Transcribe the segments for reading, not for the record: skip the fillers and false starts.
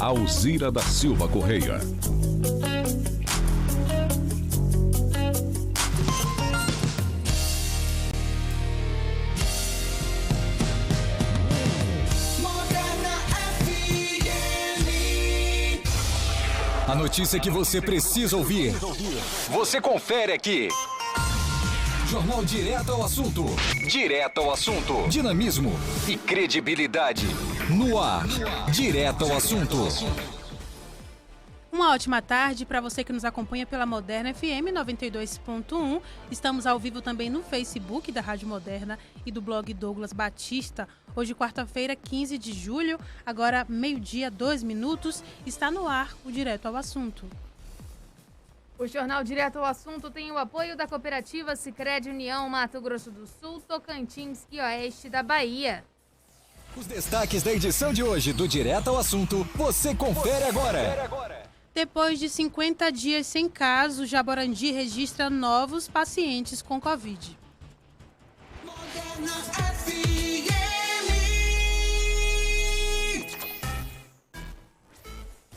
Alzira da Silva Correia. A notícia que você precisa ouvir. Você confere aqui. Jornal Direto ao Assunto. Direto ao Assunto. Dinamismo e credibilidade. No ar. Direto ao Assunto. Uma ótima tarde para você que nos acompanha pela Moderna FM 92.1. Estamos ao vivo também no Facebook da Rádio Moderna e do blog Douglas Batista. Hoje, quarta-feira, 15 de julho, agora meio-dia, 2 minutos, está no ar o Direto ao Assunto. O Jornal Direto ao Assunto tem o apoio da cooperativa Sicredi União Mato Grosso do Sul, Tocantins e Oeste da Bahia. Os destaques da edição de hoje do Direto ao Assunto, você confere agora. Depois de 50 dias sem casos, Jaborandi registra novos pacientes com Covid.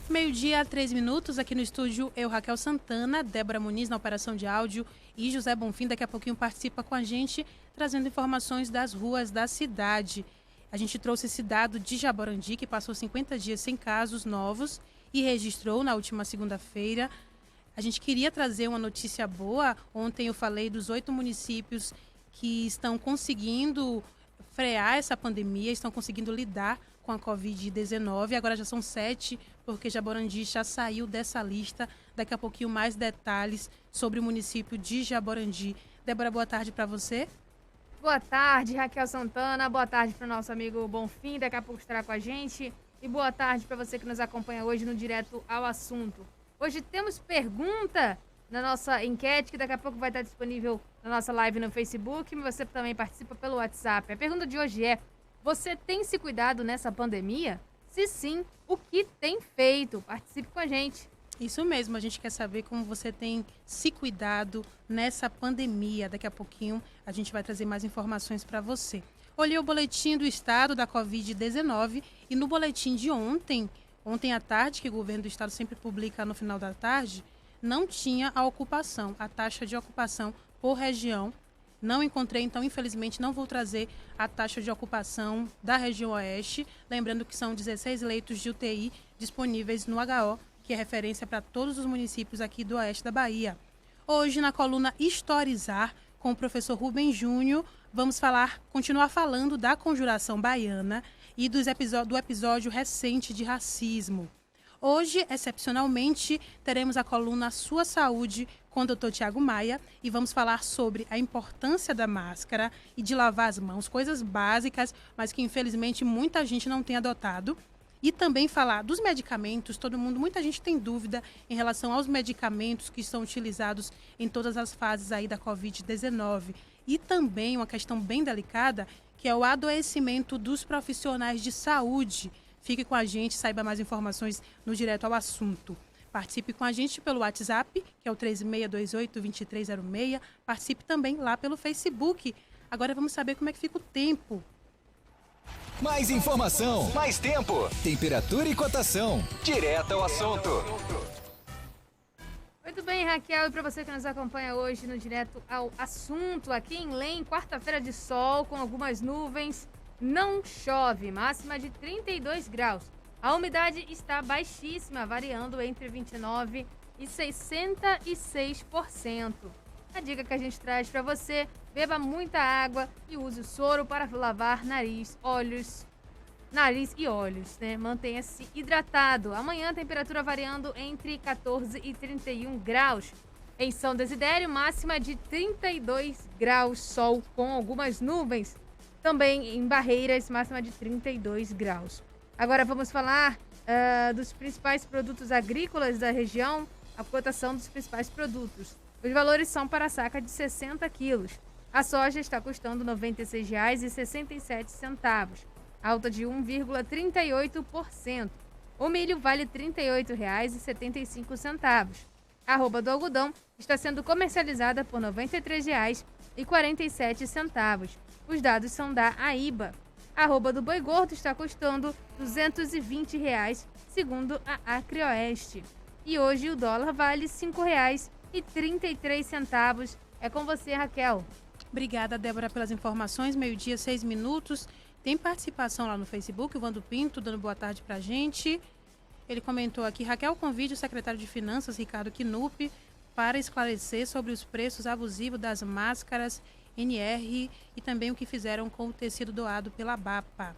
Meio-dia, 3 minutos, aqui no estúdio, eu, Raquel Santana, Débora Muniz na operação de áudio e José Bonfim daqui a pouquinho participa com a gente, trazendo informações das ruas da cidade. A gente trouxe esse dado de Jaborandi, que passou 50 dias sem casos novos e registrou na última segunda-feira. A gente queria trazer uma notícia boa. Ontem eu falei dos 8 municípios que estão conseguindo frear essa pandemia, estão conseguindo lidar com a Covid-19. Agora já são 7, porque Jaborandi já saiu dessa lista. Daqui a pouquinho mais detalhes sobre o município de Jaborandi. Débora, boa tarde para você. Boa tarde, Raquel Santana. Boa tarde para o nosso amigo Bonfim, daqui a pouco estará com a gente. E boa tarde para você que nos acompanha hoje no Direto ao Assunto. Hoje temos pergunta na nossa enquete, que daqui a pouco vai estar disponível na nossa live no Facebook, mas você também participa pelo WhatsApp. A pergunta de hoje é: você tem se cuidado nessa pandemia? Se sim, o que tem feito? Participe com a gente. Isso mesmo, a gente quer saber como você tem se cuidado nessa pandemia. Daqui a pouquinho a gente vai trazer mais informações para você. Olhei o boletim do estado da Covid-19 e no boletim de ontem à tarde, que o governo do estado sempre publica no final da tarde, não tinha a ocupação, a taxa de ocupação por região. Não encontrei, então, infelizmente, não vou trazer a taxa de ocupação da região oeste. Lembrando que são 16 leitos de UTI disponíveis no HO, que é referência para todos os municípios aqui do oeste da Bahia. Hoje, na coluna Historizar, com o professor Rubem Júnior, vamos continuar falando da conjuração baiana e do episódio recente de racismo. Hoje, excepcionalmente, teremos a coluna Sua Saúde com o Dr. Tiago Maia e vamos falar sobre a importância da máscara e de lavar as mãos, coisas básicas, mas que infelizmente muita gente não tem adotado. E também falar dos medicamentos. Muita gente tem dúvida em relação aos medicamentos que são utilizados em todas as fases aí da Covid-19. E também uma questão bem delicada, que é o adoecimento dos profissionais de saúde. Fique com a gente, saiba mais informações no Direto ao Assunto. Participe com a gente pelo WhatsApp, que é o 3628-2306. Participe também lá pelo Facebook. Agora vamos saber como é que fica o tempo. Mais informação, mais tempo, temperatura e cotação. Direto ao Assunto. Muito bem, Raquel, e para você que nos acompanha hoje no Direto ao Assunto, aqui em Lem, quarta-feira de sol com algumas nuvens, não chove, máxima de 32 graus. A umidade está baixíssima, variando entre 29% e 66%. A dica que a gente traz para você: beba muita água e use o soro para lavar nariz e olhos, né? Mantenha-se hidratado. Amanhã, temperatura variando entre 14 e 31 graus. Em São Desidério, máxima de 32 graus, sol com algumas nuvens. Também em Barreiras, máxima de 32 graus. Agora vamos falar dos principais produtos agrícolas da região, a cotação dos principais produtos. Os valores são para a saca de 60 quilos. A soja está custando R$ 96,67, alta de 1,38%. O milho vale R$ 38,75. A arroba do algodão está sendo comercializada por R$ 93,47. Os dados são da AIBA. A arroba do boi gordo está custando R$ 220,00 segundo a Acreoeste. E hoje o dólar vale R$ 5,33. É com você, Raquel. Obrigada, Débora, pelas informações. 12:06. Tem participação lá no Facebook, o Vando Pinto, dando boa tarde pra gente. Ele comentou aqui: Raquel convide o secretário de Finanças, Ricardo Knupp, para esclarecer sobre os preços abusivos das máscaras NR e também o que fizeram com o tecido doado pela BAPA.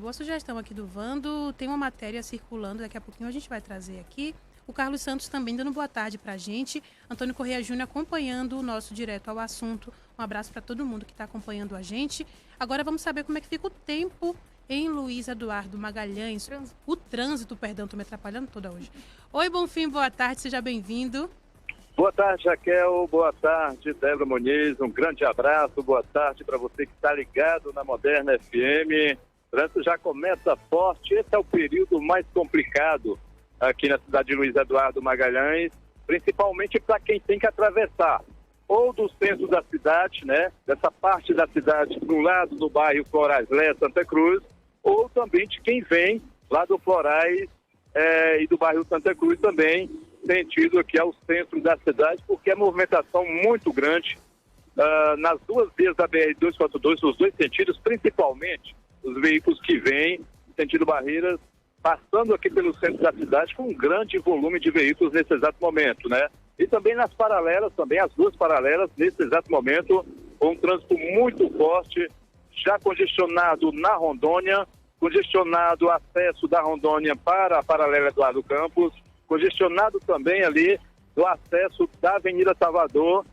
Boa sugestão aqui do Vando. Tem uma matéria circulando, daqui a pouquinho a gente vai trazer aqui. O Carlos Santos também dando boa tarde pra gente. Antônio Correia Júnior acompanhando o nosso Direto ao Assunto. Um abraço para todo mundo que está acompanhando a gente. Agora vamos saber como é que fica o tempo em Luiz Eduardo Magalhães. O trânsito, perdão, estou me atrapalhando toda hoje. Oi, Bonfim, boa tarde, seja bem-vindo. Boa tarde, Raquel. Boa tarde, Débora Muniz. Um grande abraço. Boa tarde para você que está ligado na Moderna FM. O trânsito já começa forte. Esse é o período mais complicado aqui na cidade de Luiz Eduardo Magalhães, principalmente para quem tem que atravessar ou do centro da cidade, né, dessa parte da cidade para o lado do bairro Florais Lé, Santa Cruz, ou também de quem vem lá do Florais e do bairro Santa Cruz também, sentido aqui ao centro da cidade, porque é movimentação muito grande nas duas vias da BR-242, nos dois sentidos, principalmente os veículos que vêm sentido Barreiras, passando aqui pelo centro da cidade com um grande volume de veículos nesse exato momento, né? E também nas paralelas, também as duas paralelas, nesse exato momento, com um trânsito muito forte, já congestionado na Rondônia, congestionado o acesso da Rondônia para a paralela Eduardo Campos, congestionado também ali do acesso da Avenida Salvador,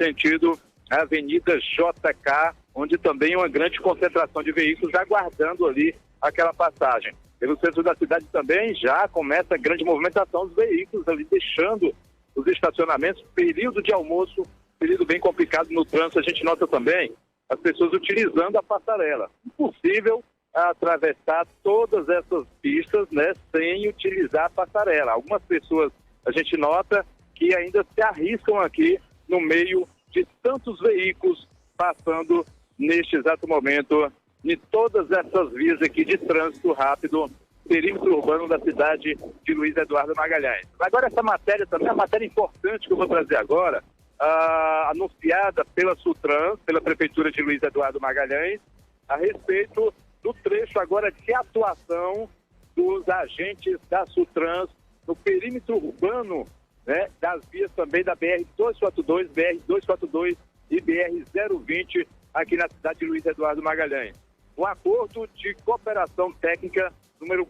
sentido a Avenida JK, onde também uma grande concentração de veículos aguardando ali aquela passagem. Pelo centro da cidade também já começa a grande movimentação dos veículos ali, deixando os estacionamentos. Período de almoço, período bem complicado no trânsito. A gente nota também as pessoas utilizando a passarela. Impossível atravessar todas essas pistas, né, sem utilizar a passarela. Algumas pessoas, a gente nota que ainda se arriscam aqui no meio de tantos veículos passando neste exato momento em todas essas vias aqui de trânsito rápido, perímetro urbano da cidade de Luiz Eduardo Magalhães. Agora essa matéria também é uma matéria importante que eu vou trazer agora, anunciada pela Sutrans, pela Prefeitura de Luiz Eduardo Magalhães, a respeito do trecho agora de atuação dos agentes da Sutrans no perímetro urbano, né, das vias também da BR-242, BR-242 e BR-020 aqui na cidade de Luiz Eduardo Magalhães. Um acordo de cooperação técnica número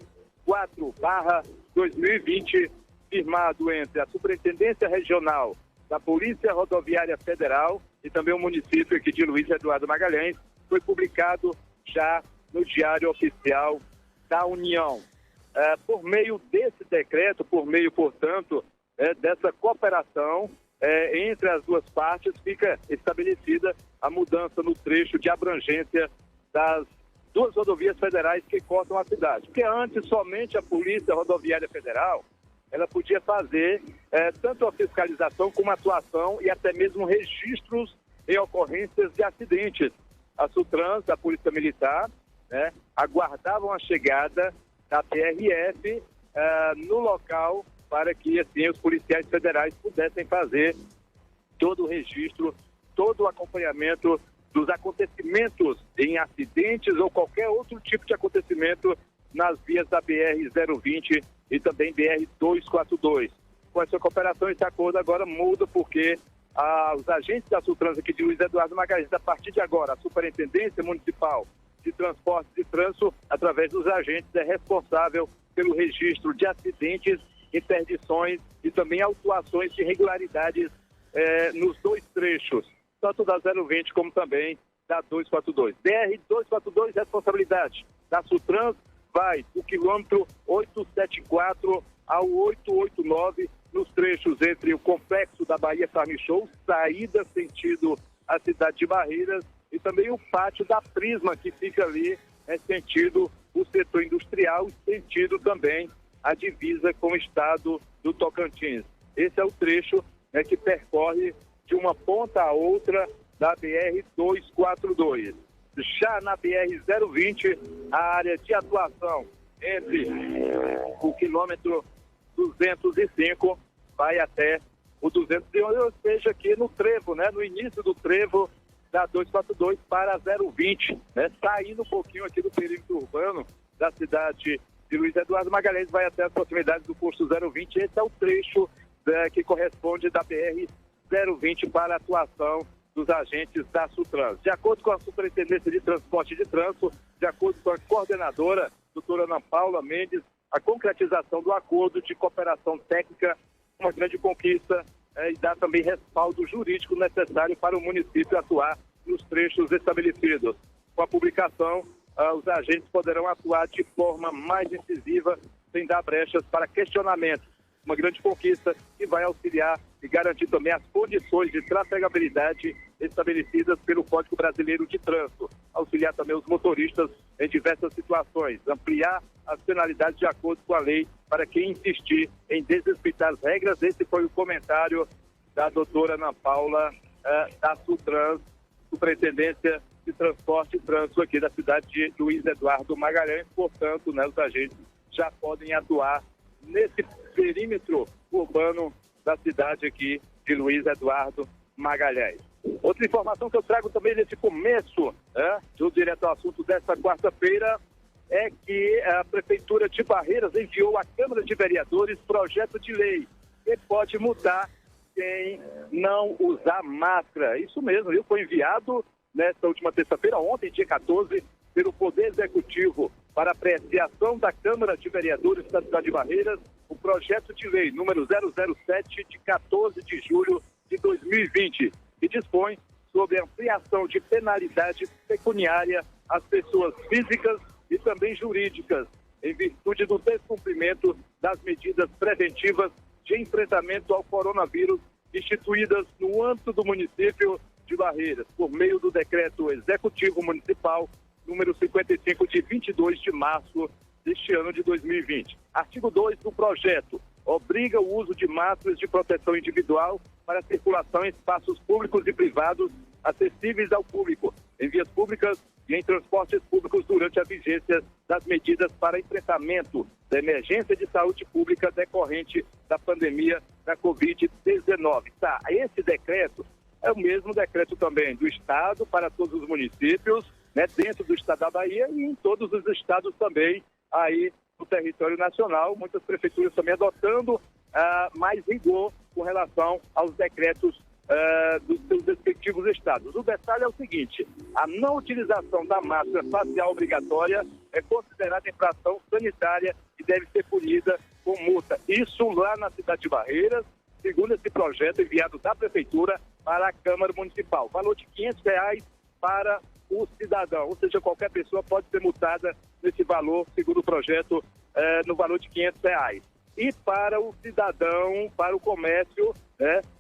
4/2020, firmado entre a Superintendência Regional da Polícia Rodoviária Federal e também o município aqui de Luiz Eduardo Magalhães, foi publicado já no Diário Oficial da União. Por meio desse decreto, por meio, portanto, dessa cooperação entre as duas partes, fica estabelecida a mudança no trecho de abrangência das duas rodovias federais que cortam a cidade. Porque antes, somente a Polícia Rodoviária Federal, ela podia fazer tanto a fiscalização como a atuação e até mesmo registros em ocorrências de acidentes. A Sutrans, a Polícia Militar, né, aguardavam a chegada da PRF no local para que, assim, os policiais federais pudessem fazer todo o registro, todo o acompanhamento dos acontecimentos em acidentes ou qualquer outro tipo de acontecimento nas vias da BR-020 e também BR-242. Com essa cooperação, esse acordo agora muda porque os agentes da Sutrans aqui de Luiz Eduardo Magalhães, a partir de agora, a Superintendência Municipal de Transporte e Trânsito, através dos agentes, é responsável pelo registro de acidentes, interdições e também autuações de irregularidades nos dois trechos, tanto da 020 como também da 242. BR-242, responsabilidade da Sutrans, vai do quilômetro 874 ao 889, nos trechos entre o complexo da Bahia Farm Show, saída sentido a cidade de Barreiras, e também o pátio da Prisma, que fica ali, sentido o setor industrial, sentido também a divisa com o estado do Tocantins. Esse é o trecho que percorre de uma ponta a outra da BR-242. Já na BR-020, a área de atuação entre o quilômetro 205 vai até o 211, ou seja, aqui no trevo, né, no início do trevo da 242 para a 020, né, saindo um pouquinho aqui do perímetro urbano da cidade de Luiz Eduardo Magalhães, vai até as proximidades do posto 020. Esse é o trecho que corresponde da BR-020 para a atuação dos agentes da Sutrans. De acordo com a Superintendência de Transporte e de Trânsito, de acordo com a coordenadora, doutora Ana Paula Mendes, a concretização do acordo de cooperação técnica é uma grande conquista e dá também respaldo jurídico necessário para o município atuar nos trechos estabelecidos. Com a publicação, os agentes poderão atuar de forma mais incisiva, sem dar brechas para questionamento. Uma grande conquista que vai auxiliar e garantir também as condições de trafegabilidade estabelecidas pelo Código Brasileiro de Trânsito. Auxiliar também os motoristas em diversas situações. Ampliar as penalidades de acordo com a lei para quem insistir em desrespeitar as regras. Esse foi o comentário da doutora Ana Paula da Sutrans, Superintendência de Transporte e Trânsito aqui da cidade de Luiz Eduardo Magalhães. Portanto, né, os agentes já podem atuar nesse perímetro urbano da cidade aqui de Luiz Eduardo Magalhães. Outra informação que eu trago também nesse começo do Direto ao Assunto desta quarta-feira é que a Prefeitura de Barreiras enviou à Câmara de Vereadores projeto de lei que pode multar quem não usar máscara. Isso mesmo, viu? Foi enviado nesta última terça-feira, ontem, dia 14, pelo Poder Executivo para apreciação da Câmara de Vereadores da cidade de Barreiras, o projeto de lei número 007 de 14 de julho de 2020, que dispõe sobre a ampliação de penalidade pecuniária às pessoas físicas e também jurídicas, em virtude do descumprimento das medidas preventivas de enfrentamento ao coronavírus instituídas no âmbito do município de Barreiras, por meio do Decreto Executivo Municipal número 55 de 22 de março deste ano de 2020. Artigo 2 do projeto obriga o uso de máscaras de proteção individual para circulação em espaços públicos e privados acessíveis ao público, em vias públicas e em transportes públicos durante a vigência das medidas para enfrentamento da emergência de saúde pública decorrente da pandemia da Covid-19. Tá, esse decreto é o mesmo decreto também do Estado para todos os municípios, né, dentro do Estado da Bahia e em todos os estados também aí no território nacional, muitas prefeituras também adotando mais rigor com relação aos decretos dos seus respectivos estados. O detalhe é o seguinte: a não utilização da máscara facial obrigatória é considerada infração sanitária e deve ser punida com multa. Isso lá na cidade de Barreiras, segundo esse projeto enviado da Prefeitura para a Câmara Municipal. Valor de R$500 para o cidadão, ou seja, qualquer pessoa pode ser multada nesse valor, segundo o projeto, no valor de R$500. E para o cidadão, para o comércio,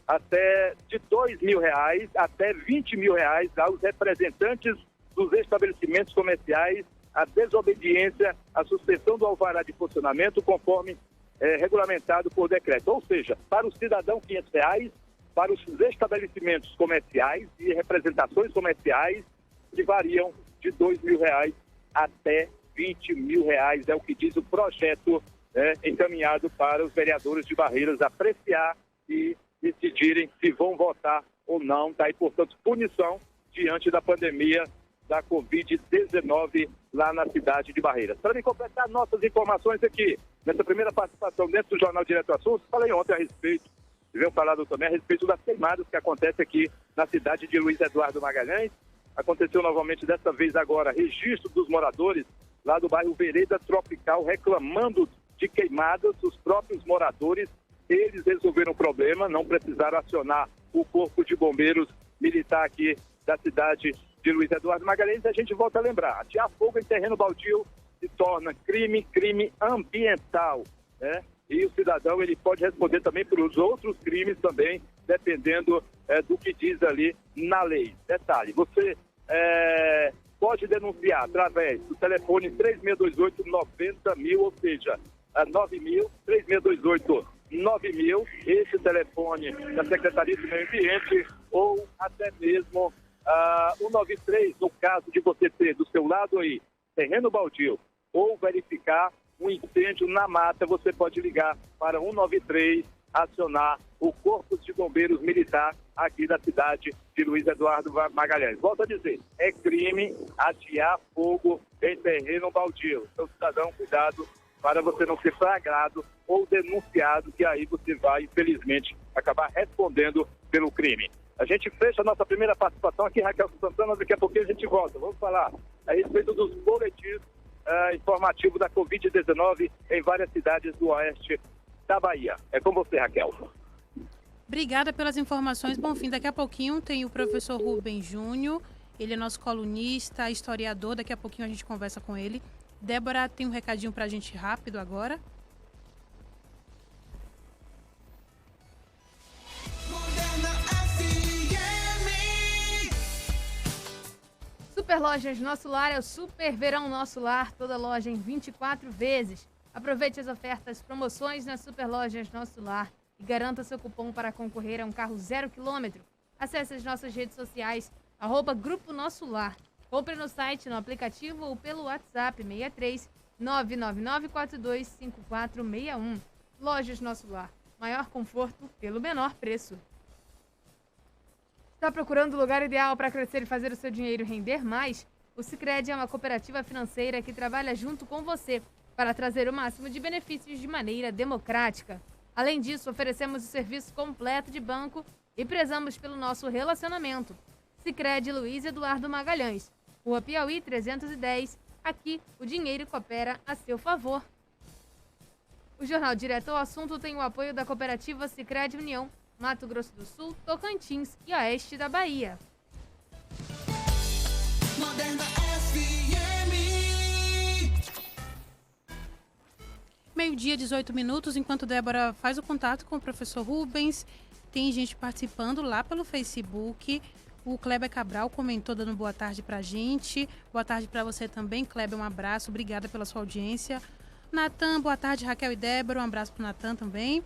até de R$2.000 até R$20.000 aos representantes dos estabelecimentos comerciais, a desobediência, a suspensão do alvará de funcionamento, conforme regulamentado por decreto. Ou seja, para o cidadão R$500, para os estabelecimentos comerciais e representações comerciais, que variam de R$2.000 até R$20.000, é o que diz o projeto encaminhado para os vereadores de Barreiras apreciar e decidirem se vão votar ou não. Daí, portanto, punição diante da pandemia da Covid-19 lá na cidade de Barreiras. Para me completar nossas informações aqui, nessa primeira participação dentro do Jornal Direto ao Assunto, falei ontem a respeito, e venho falado também a respeito das queimadas que acontecem aqui na cidade de Luiz Eduardo Magalhães. Aconteceu novamente, dessa vez agora, registro dos moradores lá do bairro Vereda Tropical reclamando de queimadas. Os próprios moradores, eles resolveram o problema, não precisaram acionar o Corpo de Bombeiros Militar aqui da cidade de Luiz Eduardo Magalhães. A gente volta a lembrar, atear fogo em terreno baldio se torna crime ambiental, né? E o cidadão, ele pode responder também por os outros crimes também, dependendo do que diz ali na lei. Detalhe, você pode denunciar através do telefone 3628-90.000, ou seja, 9.000, 3628-9000, esse telefone da Secretaria do Meio Ambiente, ou até mesmo 193, no caso de você ter do seu lado aí terreno baldio, ou verificar um incêndio na mata, você pode ligar para 193, acionar o Corpo de Bombeiros Militar aqui da cidade de Luiz Eduardo Magalhães. Volto a dizer, é crime atear fogo em terreno baldio. Então, cidadão, cuidado para você não ser flagrado ou denunciado, que aí você vai, infelizmente, acabar respondendo pelo crime. A gente fecha a nossa primeira participação aqui, Raquel Santana, daqui a pouquinho a gente volta. Vamos falar a respeito dos boletins informativos da Covid-19 em várias cidades do oeste da Bahia. É com você, Raquel. Obrigada pelas informações. Bom fim, daqui a pouquinho tem o professor Rubem Júnior, ele é nosso colunista, historiador, daqui a pouquinho a gente conversa com ele. Débora tem um recadinho pra gente rápido agora. Super Lojas Nosso Lar é o Super Verão Nosso Lar, toda loja em 24 vezes. Aproveite as ofertas, promoções nas Super Lojas Nosso Lar e garanta seu cupom para concorrer a um carro 0 km. Acesse as nossas redes sociais, @Grupo Nosso Lar. Compre no site, no aplicativo ou pelo WhatsApp 63 99942 5461. Lojas Nosso Lar, maior conforto pelo menor preço. Está procurando o lugar ideal para crescer e fazer o seu dinheiro render mais? O Sicredi é uma cooperativa financeira que trabalha junto com você para trazer o máximo de benefícios de maneira democrática. Além disso, oferecemos o serviço completo de banco e prezamos pelo nosso relacionamento. Sicredi Luiz Eduardo Magalhães, Rua Piauí 310. Aqui, o dinheiro coopera a seu favor. O Jornal Direto ao Assunto tem o apoio da cooperativa Sicredi União, Mato Grosso do Sul, Tocantins e Oeste da Bahia. Moderna FM. Meio-dia, 18 minutos, enquanto Débora faz o contato com o professor Rubens, tem gente participando lá pelo Facebook. O Kleber Cabral comentou dando boa tarde pra gente. Boa tarde para você também, Kleber, um abraço, obrigada pela sua audiência. Natan, boa tarde, Raquel e Débora, um abraço pro Natan também.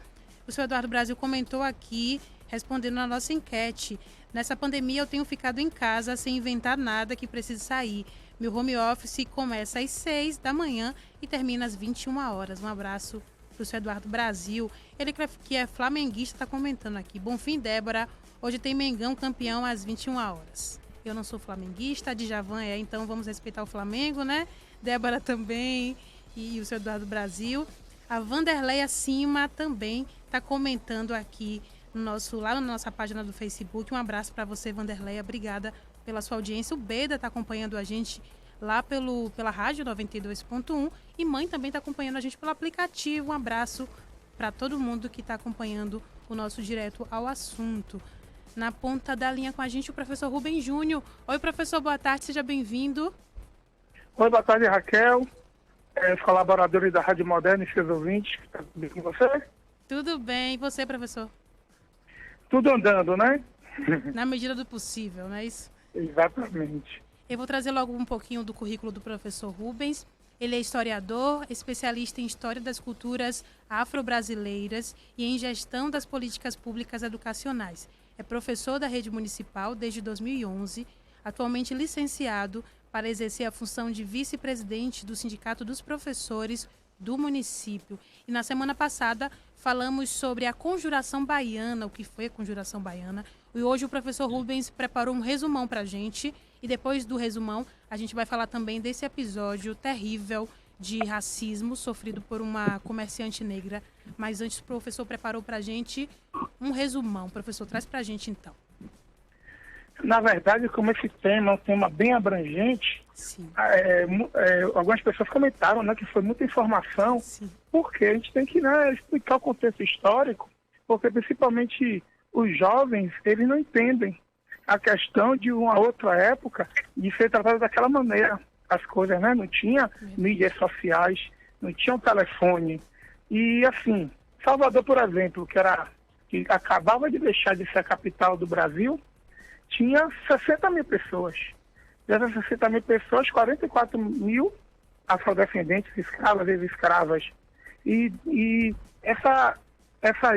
O senhor Eduardo Brasil comentou aqui, respondendo na nossa enquete. Nessa pandemia eu tenho ficado em casa sem inventar nada que precise sair. Meu home office começa às 6 da manhã e termina às 21 horas. Um abraço para o senhor Eduardo Brasil. Ele que é flamenguista está comentando aqui. Bom fim, Débora. Hoje tem Mengão campeão às 21 horas. Eu não sou flamenguista, a Djavan é, então vamos respeitar o Flamengo, né? Débora também e o senhor Eduardo Brasil. A Vanderleia Cima também está comentando aqui lá na nossa página do Facebook. Um abraço para você, Vanderleia. Obrigada pela sua audiência. O Beda está acompanhando a gente lá pela rádio 92.1 e mãe também está acompanhando a gente pelo aplicativo. Um abraço para todo mundo que está acompanhando o nosso Direto ao Assunto. Na ponta da linha com a gente o professor Rubem Júnior. Oi, professor, boa tarde, seja bem-vindo. Oi, boa tarde, Raquel. Os colaboradores da Rádio Moderna e seus ouvintes, que estão bem com você? Tudo bem, e você, professor? Tudo andando, né? Na medida do possível, não é isso? Exatamente. Eu vou trazer logo um pouquinho do currículo do professor Rubens. Ele é historiador, especialista em história das culturas afro-brasileiras e em gestão das políticas públicas educacionais. É professor da rede municipal desde 2011, atualmente licenciado para exercer a função de vice-presidente do Sindicato dos Professores do município. E na semana passada falamos sobre a Conjuração Baiana, o que foi a Conjuração Baiana. E hoje o professor Rubens preparou um resumão para a gente. E depois do resumão, a gente vai falar também desse episódio terrível de racismo sofrido por uma comerciante negra. Mas antes o professor preparou para a gente um resumão. Professor, traz para a gente então. Na verdade, como esse tema é um tema bem abrangente, algumas pessoas comentaram, né, que foi muita informação. Sim. Porque a gente tem que, né, explicar o contexto histórico, porque principalmente os jovens, eles não entendem a questão de uma outra época de ser tratada daquela maneira. As coisas, né, não tinha mídias sociais, não tinha um telefone. E assim, Salvador, por exemplo, que acabava de deixar de ser a capital do Brasil, tinha 60 mil pessoas. Dessas 60 mil pessoas, 44 mil afrodescendentes, escravas e escravas. E essa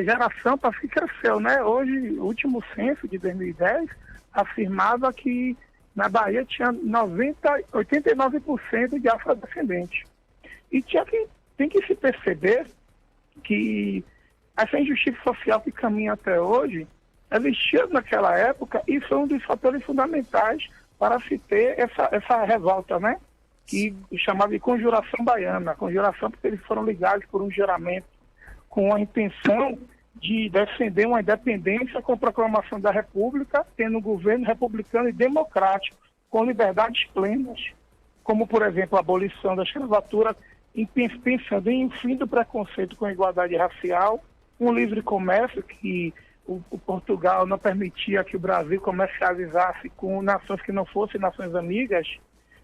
geração parece que cresceu, né? Hoje, o último censo de 2010 afirmava que na Bahia tinha 89% de afrodescendentes. E tinha que tem que se perceber que essa injustiça social que caminha até hoje existia naquela época e foi um dos fatores fundamentais para se ter essa revolta, né? Que chamava de Conjuração Baiana. Conjuração porque eles foram ligados por um juramento com a intenção de defender uma independência com a proclamação da República, tendo um governo republicano e democrático, com liberdades plenas, como, por exemplo, a abolição da escravatura, pensando em um fim do preconceito com a igualdade racial, um livre comércio que o Portugal não permitia que o Brasil comercializasse com nações que não fossem nações amigas,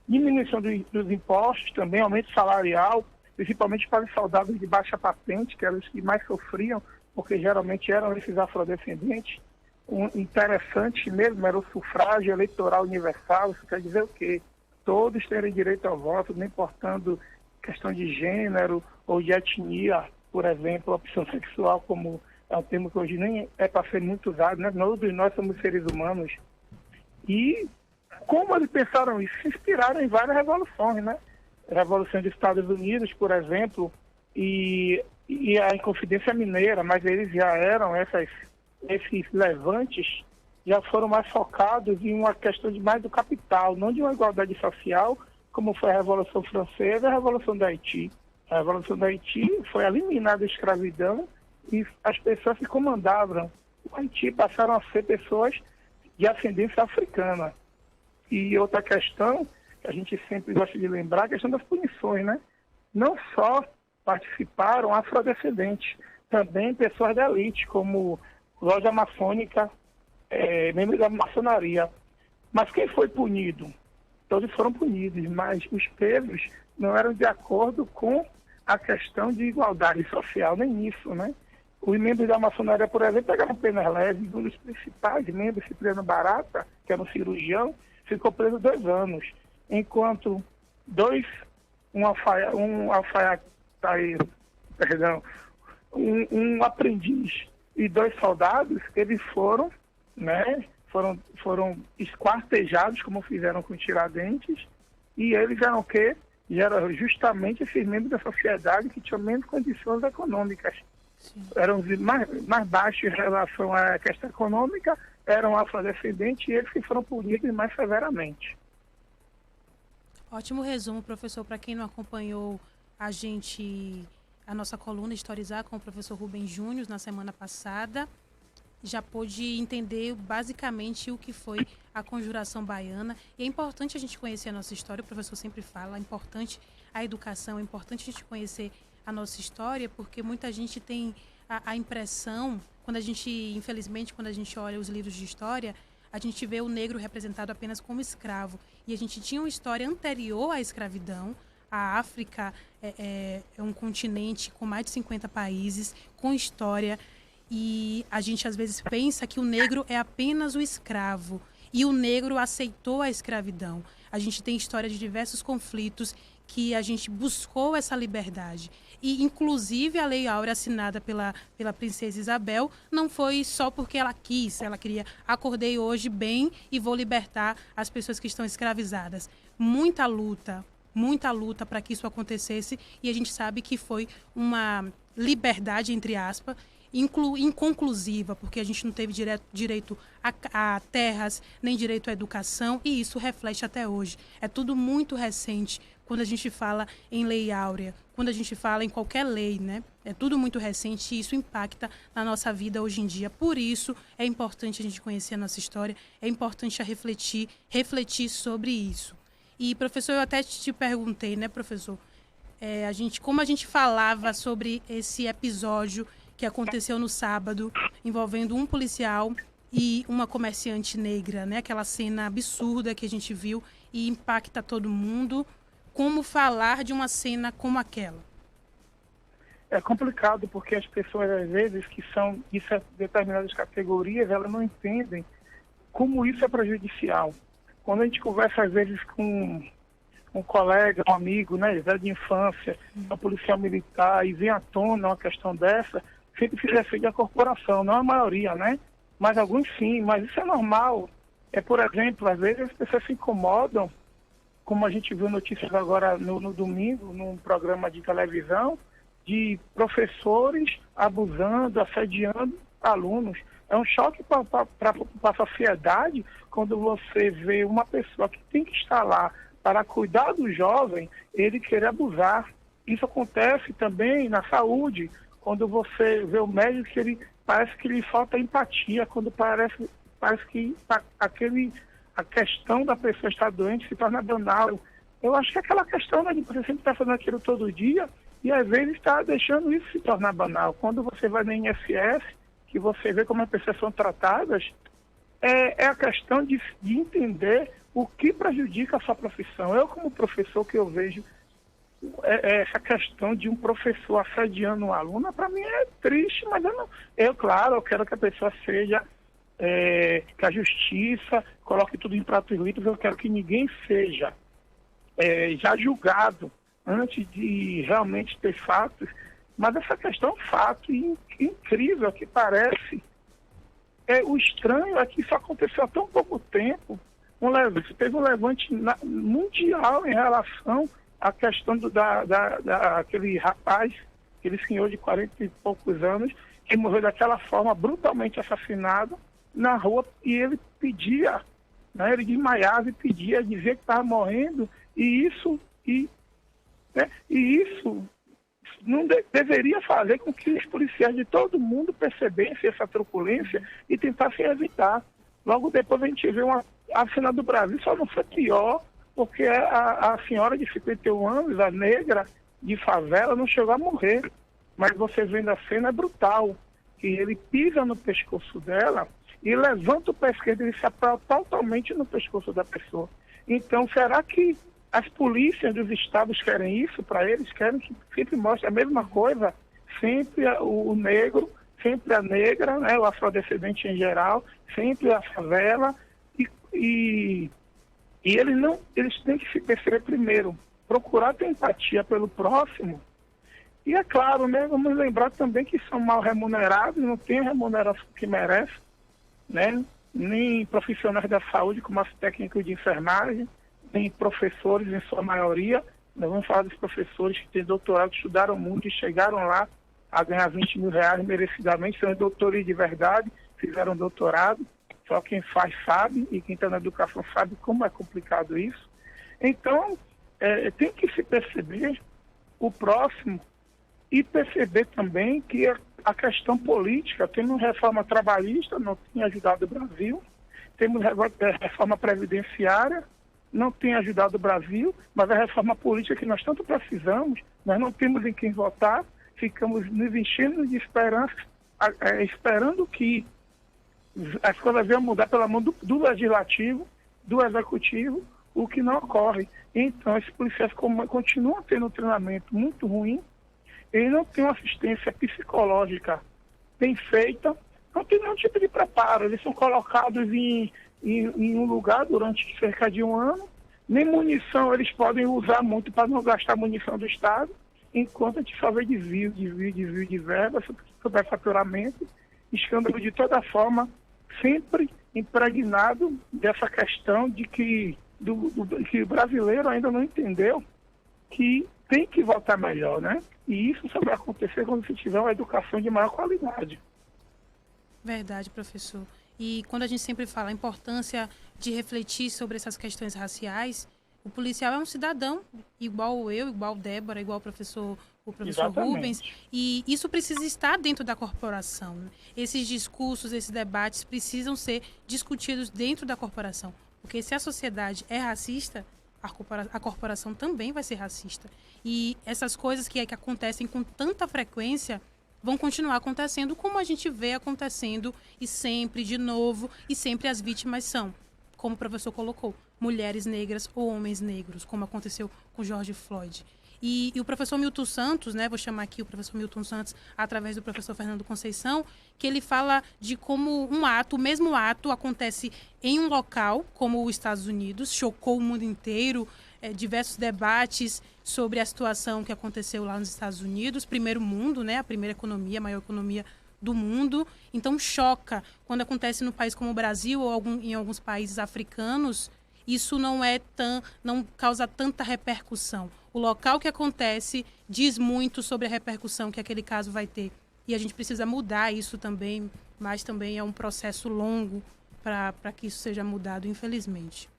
diminuição dos impostos, também aumento salarial, principalmente para os soldados de baixa patente, que eram os que mais sofriam, porque geralmente eram esses afrodescendentes. Interessante mesmo era o sufrágio eleitoral universal. Isso quer dizer o quê? Todos terem direito ao voto, não importando questão de gênero ou de etnia, por exemplo, opção sexual, como é um termo que hoje nem é para ser muito usado, né? Todos nós somos seres humanos. E como eles pensaram isso? Se inspiraram em várias revoluções, né? Revolução dos Estados Unidos, por exemplo, e a Inconfidência Mineira, mas eles já eram, esses levantes já foram mais focados em uma questão de mais do capital, não de uma igualdade social, como foi a Revolução Francesa e a Revolução da Haiti. A Revolução da Haiti foi eliminada a escravidão e as pessoas que comandavam o Haiti passaram a ser pessoas de ascendência africana. E outra questão, que a gente sempre gosta de lembrar, a questão das punições, né? Não só participaram afrodescendentes, também pessoas da elite, como loja maçônica, membros da maçonaria. Mas quem foi punido? Todos foram punidos, mas os pesos não eram de acordo com a questão de igualdade social, nem isso, né? Os membros da maçonaria, por exemplo, pegaram penas leves. Um dos principais membros, Cipriano Barata, que era um cirurgião, ficou preso 2 anos, enquanto um aprendiz e 2 soldados, eles foram, né, foram esquartejados, como fizeram com Tiradentes, e eles eram o quê? E eram justamente esses membros da sociedade que tinham menos condições econômicas. Sim. Eram os mais baixos em relação à questão econômica, eram afrodescendentes e eles que foram punidos mais severamente. Ótimo resumo, professor. Para quem não acompanhou a nossa coluna Historizar com o professor Rubem Júnior na semana passada, já pôde entender basicamente o que foi a Conjuração Baiana. E é importante a gente conhecer a nossa história, o professor sempre fala, é importante a educação, é importante a gente conhecer a nossa história, porque muita gente tem a impressão, infelizmente, quando a gente olha os livros de história, a gente vê o negro representado apenas como escravo. E a gente tinha uma história anterior à escravidão. A África é um continente com mais de 50 países, com história. E a gente às vezes pensa que o negro é apenas o escravo. E o negro aceitou a escravidão. A gente tem história de diversos conflitos que a gente buscou essa liberdade. E, inclusive, a Lei Áurea assinada pela princesa Isabel não foi só porque ela quis. Ela queria, acordei hoje bem e vou libertar as pessoas que estão escravizadas. Muita luta para que isso acontecesse. E a gente sabe que foi uma liberdade, entre aspas, inconclusiva, porque a gente não teve direito a terras, nem direito à educação, e isso reflete até hoje. É tudo muito recente quando a gente fala em Lei Áurea, quando a gente fala em qualquer lei, né? É tudo muito recente e isso impacta na nossa vida hoje em dia. Por isso, é importante a gente conhecer a nossa história, é importante refletir sobre isso. E, professor, eu até te perguntei, né, professor, como a gente falava sobre esse episódio que aconteceu no sábado, envolvendo um policial e uma comerciante negra, né? Aquela cena absurda que a gente viu e impacta todo mundo. Como falar de uma cena como aquela? É complicado porque as pessoas, às vezes, que são de determinadas categorias, elas não entendem como isso é prejudicial. Quando a gente conversa, às vezes, com um colega, um amigo, né, de infância, um policial militar, e vem à tona uma questão dessa, sempre se refere à corporação, não a maioria, né? Mas alguns sim, mas isso é normal. Por exemplo, às vezes as pessoas se incomodam como a gente viu notícias agora no domingo, num programa de televisão, de professores abusando, assediando alunos. É um choque para a sociedade quando você vê uma pessoa que tem que estar lá para cuidar do jovem, ele querer abusar. Isso acontece também na saúde, quando você vê o médico que ele parece que lhe falta empatia, quando parece que a questão da pessoa estar doente se torna banal. Eu acho que é aquela questão, né, de você sempre estar fazendo aquilo todo dia e às vezes está deixando isso se tornar banal. Quando você vai na INSS, que você vê como as pessoas são tratadas, é a questão de entender o que prejudica a sua profissão. Eu, como professor, que eu vejo essa questão de um professor assediando um aluno, para mim é triste, mas claro, eu quero que a pessoa seja, que a justiça coloque tudo em pratos limpos, eu quero que ninguém seja já julgado antes de realmente ter fatos, mas essa questão é um fato incrível que parece. O estranho é que isso aconteceu há tão pouco tempo. Teve um levante mundial em relação à questão daquele rapaz, aquele senhor de 40 e poucos anos, que morreu daquela forma, brutalmente assassinado na rua, e ele pedia, né, ele desmaiava e pedia, dizia que estava morrendo, e isso não deveria fazer com que os policiais de todo mundo percebessem essa truculência e tentassem evitar. Logo depois a gente vê a cena do Brasil, só não foi pior, porque a senhora de 51 anos, a negra de favela, não chegou a morrer. Mas você vendo a cena é brutal, que ele pisa no pescoço dela e levanta o pé esquerdo e se apoia totalmente no pescoço da pessoa. Então, será que as polícias dos estados querem isso para eles? Querem que sempre mostre a mesma coisa? Sempre o negro, sempre a negra, né, o afrodescendente em geral, sempre a favela. E eles têm que se perceber primeiro, procurar ter empatia pelo próximo. E é claro, né, vamos lembrar também que são mal remunerados, não têm a remuneração que merecem, né? Nem profissionais da saúde, como os técnicos de enfermagem, nem professores em sua maioria. Nós vamos falar dos professores que têm doutorado, estudaram muito e chegaram lá a ganhar 20 mil reais merecidamente, são doutores de verdade, fizeram doutorado. Só quem faz sabe, e quem está na educação sabe como é complicado isso. Então, tem que se perceber o próximo e perceber também que a questão política, temos reforma trabalhista, não tem ajudado o Brasil, temos reforma previdenciária, não tem ajudado o Brasil, mas a reforma política que nós tanto precisamos, nós não temos em quem votar, ficamos nos enchendo de esperança, esperando que as coisas venham mudar pela mão do legislativo, do executivo, o que não ocorre. Então, esses policiais continuam tendo um treinamento muito ruim, eles não têm uma assistência psicológica bem feita, não tem nenhum tipo de preparo, eles são colocados em um lugar durante cerca de um ano, nem munição eles podem usar muito para não gastar munição do Estado, enquanto a gente só vê desvio de verba, superfaturamento, escândalo de toda forma, sempre impregnado dessa questão de que o brasileiro ainda não entendeu que tem que votar melhor, né? E isso só vai acontecer quando se tiver uma educação de maior qualidade. Verdade, professor. E quando a gente sempre fala a importância de refletir sobre essas questões raciais, o policial é um cidadão, igual eu, igual Débora, igual o professor Exatamente. Rubens, e isso precisa estar dentro da corporação. Esses discursos, esses debates precisam ser discutidos dentro da corporação, porque se a sociedade é racista, a corporação também vai ser racista. E essas coisas que acontecem com tanta frequência vão continuar acontecendo como a gente vê acontecendo e sempre de novo, e sempre as vítimas são, como o professor colocou, mulheres negras ou homens negros, como aconteceu com George Floyd. E o professor Milton Santos, né, vou chamar aqui o professor Milton Santos através do professor Fernando Conceição, que ele fala de como o mesmo ato acontece em um local, como os Estados Unidos, chocou o mundo inteiro, diversos debates sobre a situação que aconteceu lá nos Estados Unidos, primeiro mundo, né, a primeira economia, a maior economia do mundo. Então choca quando acontece no país como o Brasil ou em alguns países africanos, isso não causa tanta repercussão. O local que acontece diz muito sobre a repercussão que aquele caso vai ter. E a gente precisa mudar isso também, mas também é um processo longo para que isso seja mudado, infelizmente.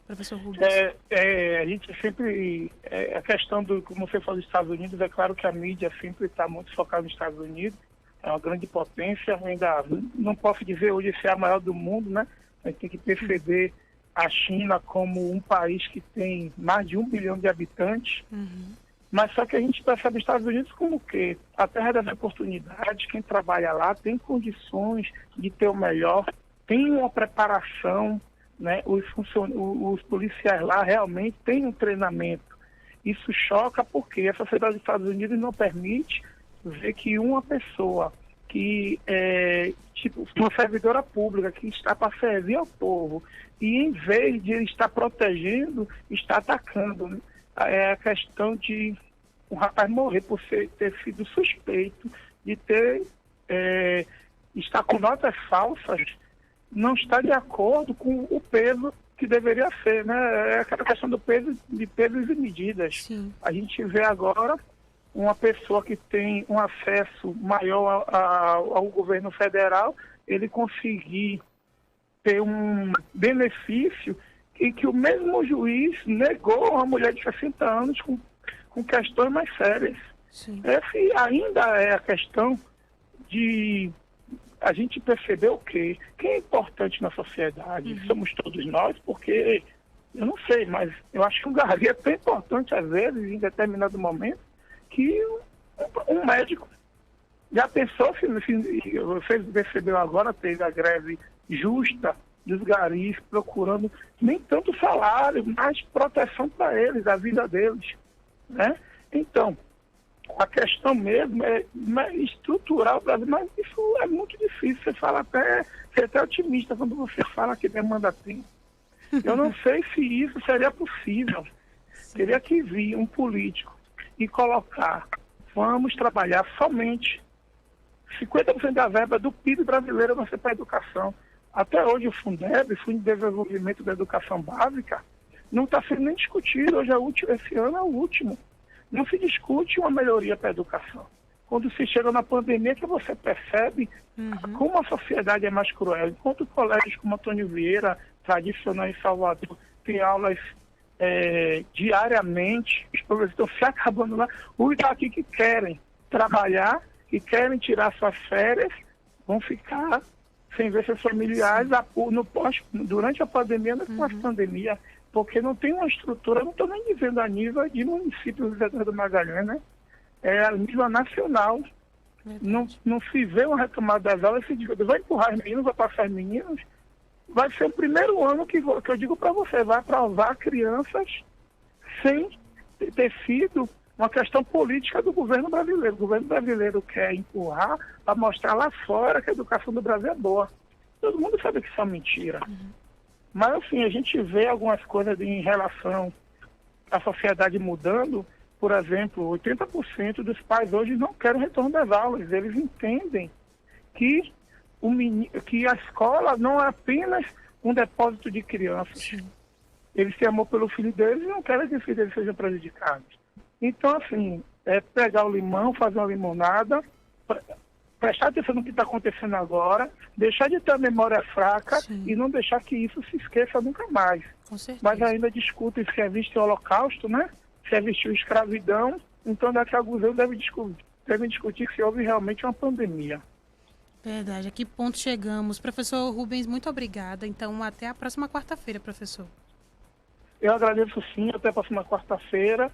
Professor Rubens. A gente sempre... a questão do, como você falou, dos Estados Unidos, é claro que a mídia sempre está muito focada nos Estados Unidos, é uma grande potência, ainda não posso dizer hoje se é a maior do mundo, né? A gente tem que perceber a China como um país que tem mais de 1 bilhão de habitantes, mas só que a gente percebe os Estados Unidos como o quê? A terra das oportunidades, quem trabalha lá tem condições de ter o melhor, tem uma preparação, né? Os policiais lá realmente têm um treinamento. Isso choca porque a sociedade dos Estados Unidos não permite ver que uma pessoa que é tipo uma servidora pública que está para servir ao povo e em vez de estar protegendo, está atacando, né? É a questão de um rapaz morrer por ter sido suspeito de estar com notas falsas, não está de acordo com o peso que deveria ser, né? É aquela questão do peso, de pesos e medidas. Sim. A gente vê agora uma pessoa que tem um acesso maior ao governo federal, ele conseguir ter um benefício e que o mesmo juiz negou a uma mulher de 60 anos com questões mais sérias. Sim. Essa ainda é a questão de a gente perceber o quê? Que é importante na sociedade. Somos todos nós, porque, eu não sei, mas eu acho que um gari é tão importante, às vezes, em determinado momento, que um médico. Já pensou, se você percebeu agora, teve a greve justa dos garis, procurando nem tanto salário, mas proteção para eles, a vida deles, né? Então, a questão mesmo é estruturar o Brasil, mas isso é muito difícil. Você fala você é até otimista quando você fala que demanda tempo. Eu não sei se isso seria possível. Teria que vir um político e colocar, vamos trabalhar somente 50% da verba do PIB brasileiro vai ser para a educação. Até hoje o Fundeb, Fundo de Desenvolvimento da Educação Básica, não está sendo nem discutido. Hoje esse ano é o último. Não se discute uma melhoria para a educação. Quando se chega na pandemia, que você percebe como a sociedade é mais cruel. Enquanto colégios como Antônio Vieira, tradicional em Salvador, tem aulas diariamente, os professores estão se acabando lá. Os daqui que querem trabalhar, que querem tirar suas férias, vão ficar sem ver seus familiares durante a pandemia, não pós-pandemia, porque não tem uma estrutura, não estou nem dizendo a nível de município do Magalhães, né? É a nível nacional. Não se vê uma retomada das aulas, se diz, vai empurrar os meninos, vai passar os meninos. Vai ser o primeiro ano que eu digo para você, vai aprovar crianças sem ter sido uma questão política do governo brasileiro. O governo brasileiro quer empurrar para mostrar lá fora que a educação do Brasil é boa. Todo mundo sabe que isso é mentira. Mas, assim, a gente vê algumas coisas em relação à sociedade mudando. Por exemplo, 80% dos pais hoje não querem retorno das aulas. Eles entendem que a escola não é apenas um depósito de crianças. Sim. Eles têm amor pelo filho deles e não querem que os filhos deles sejam prejudicados. Então, assim, é pegar o limão, fazer uma limonada, prestar atenção no que está acontecendo agora, deixar de ter a memória fraca e não deixar que isso se esqueça nunca mais. Com certeza. Mas ainda discutem se existe o Holocausto, né? Se existiu escravidão. Então, daqui a alguns anos devem discutir se houve realmente uma pandemia. Verdade. A que ponto chegamos? Professor Rubens, muito obrigada. Então, até a próxima quarta-feira, professor. Eu agradeço sim, até a próxima quarta-feira.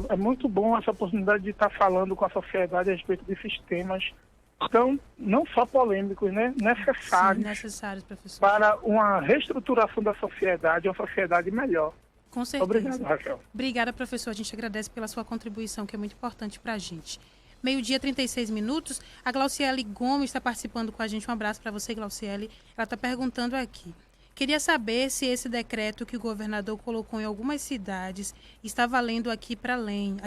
É muito bom essa oportunidade de estar falando com a sociedade a respeito desses temas tão, não só polêmicos, né? Necessários. Sim, necessários, professor. Para uma reestruturação da sociedade, uma sociedade melhor. Com certeza. Obrigado, Raquel. Obrigada, professor. A gente agradece pela sua contribuição, que é muito importante para a gente. 12h36. A Glauciele Gomes está participando com a gente. Um abraço para você, Glauciele. Ela está perguntando aqui. Queria saber se esse decreto que o governador colocou em algumas cidades está valendo aqui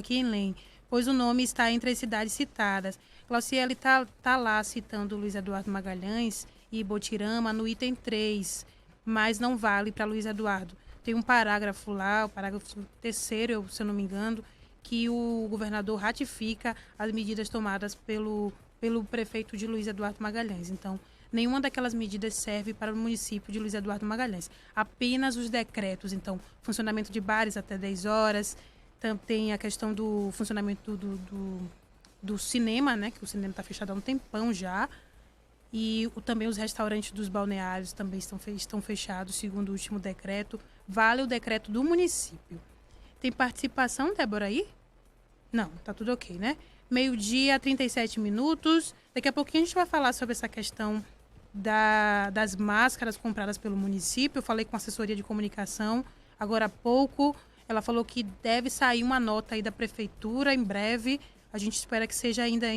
em Lem, pois o nome está entre as cidades citadas. Glauciele está lá citando Luiz Eduardo Magalhães e Botirama no item 3. mas não vale para Luiz Eduardo. Tem um parágrafo lá, o parágrafo 3º, se eu não me engano, que o governador ratifica as medidas tomadas pelo prefeito de Luiz Eduardo Magalhães. Então, nenhuma daquelas medidas serve para o município de Luiz Eduardo Magalhães. Apenas os decretos. Então, funcionamento de bares até 10 horas. Tem a questão do funcionamento do cinema, né? Que o cinema está fechado há um tempão já. E também os restaurantes dos balneários também estão fechados, segundo o último decreto. Vale o decreto do município. Tem participação, Débora, aí? Não, tá tudo ok, né? 12h, 37 minutos. Daqui a pouquinho a gente vai falar sobre essa questão das máscaras compradas pelo município. Eu falei com a assessoria de comunicação agora há pouco. Ela falou que deve sair uma nota aí da prefeitura em breve. A gente espera que seja ainda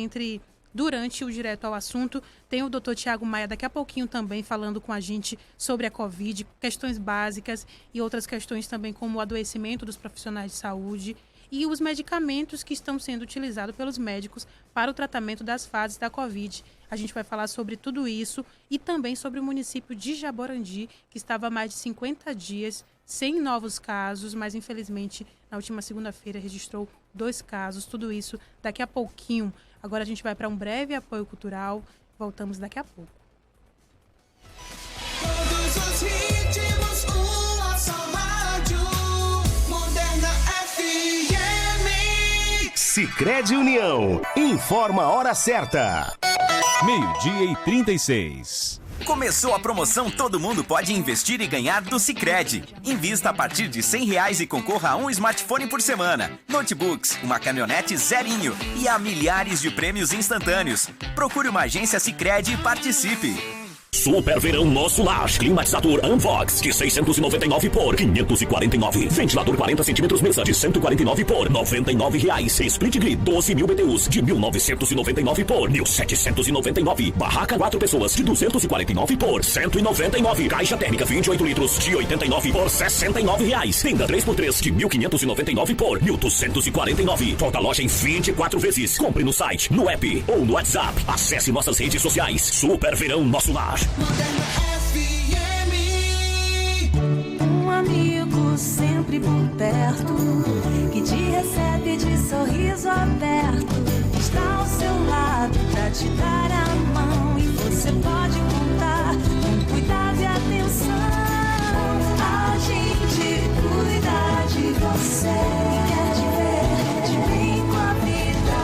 durante o Direto ao Assunto. Tem o doutor Tiago Maia daqui a pouquinho também falando com a gente sobre a Covid, questões básicas e outras questões também como o adoecimento dos profissionais de saúde e os medicamentos que estão sendo utilizados pelos médicos para o tratamento das fases da Covid. A gente vai falar sobre tudo isso e também sobre o município de Jaborandi, que estava há mais de 50 dias sem novos casos, mas infelizmente na última segunda-feira registrou 2 casos. Tudo isso daqui a pouquinho. Agora a gente vai para um breve apoio cultural. Voltamos daqui a pouco. Todos os ritmos, uma só rádio, Moderna FM. Sicredi União, informa a hora certa. 12h36. Começou a promoção Todo Mundo Pode Investir e Ganhar do Sicredi. Invista a partir de R$100 e concorra a um smartphone por semana, notebooks, uma caminhonete zerinho e a milhares de prêmios instantâneos. Procure uma agência Sicredi e participe. Super Verão Nosso Lar. Climatizador Unvox de 699 por 549. Ventilador 40 centímetros mesa de 149 por R$99. Split Grid 12.000 BTUs de 1.999 por 1.799. Barraca 4 pessoas de 249 por 199. Caixa térmica 28 litros de 89 por R$69. Tenda 3x3 de 1.599 por 1.249. Volta a loja em 24 vezes. Compre no site, no app ou no WhatsApp. Acesse nossas redes sociais. Super Verão Nosso Lar. Moderna FM. Um amigo sempre por perto, que te recebe de sorriso aberto, está ao seu lado pra te dar a mão, e você pode contar com cuidado e atenção. A gente cuida de você, quer te ver de bem com a vida.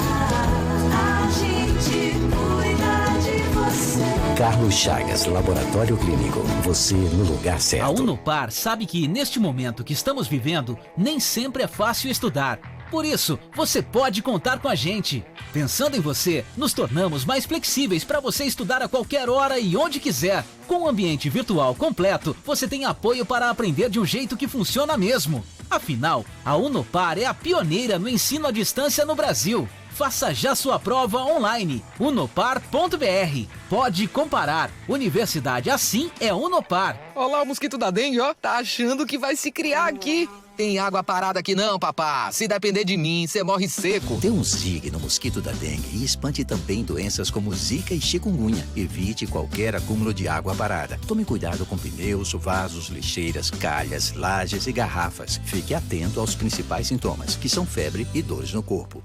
A gente cuida de você. Carlos Chagas, Laboratório Clínico. Você no lugar certo. A Unopar sabe que neste momento que estamos vivendo, nem sempre é fácil estudar. Por isso, você pode contar com a gente. Pensando em você, nos tornamos mais flexíveis para você estudar a qualquer hora e onde quiser. Com um ambiente virtual completo, você tem apoio para aprender de um jeito que funciona mesmo. Afinal, a Unopar é a pioneira no ensino à distância no Brasil. Faça já sua prova online, unopar.br. Pode comparar. Universidade assim é Unopar. Olha lá o mosquito da dengue, ó. Tá achando que vai se criar aqui. Tem água parada aqui não, papá. Se depender de mim, você morre seco. Dê um zig no mosquito da dengue e espante também doenças como zika e chikungunya. Evite qualquer acúmulo de água parada. Tome cuidado com pneus, vasos, lixeiras, calhas, lajes e garrafas. Fique atento aos principais sintomas, que são febre e dores no corpo.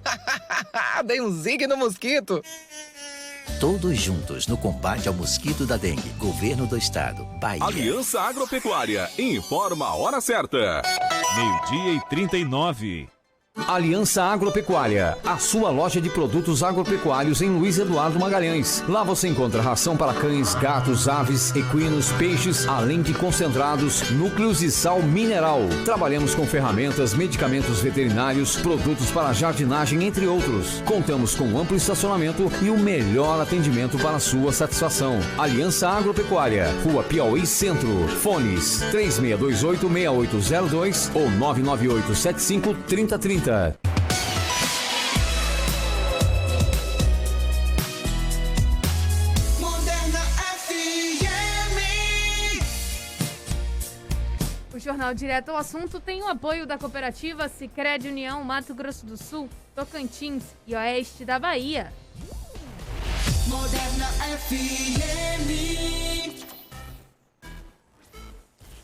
Dei um zig no mosquito. Todos juntos no combate ao mosquito da dengue. Governo do Estado, Bahia. Aliança Agropecuária, informa a hora certa. 12h39. Aliança Agropecuária, a sua loja de produtos agropecuários em Luiz Eduardo Magalhães. Lá você encontra ração para cães, gatos, aves, equinos, peixes, além de concentrados, núcleos e sal mineral. Trabalhamos com ferramentas, medicamentos veterinários, produtos para jardinagem, entre outros. Contamos com amplo estacionamento e o melhor atendimento para a sua satisfação. Aliança Agropecuária, Rua Piauí Centro. Fones 3628-6802 ou 99875-3030. Moderna FM. O Jornal Direto ao Assunto tem o apoio da cooperativa Sicredi União Mato Grosso do Sul, Tocantins e Oeste da Bahia. Moderna FM.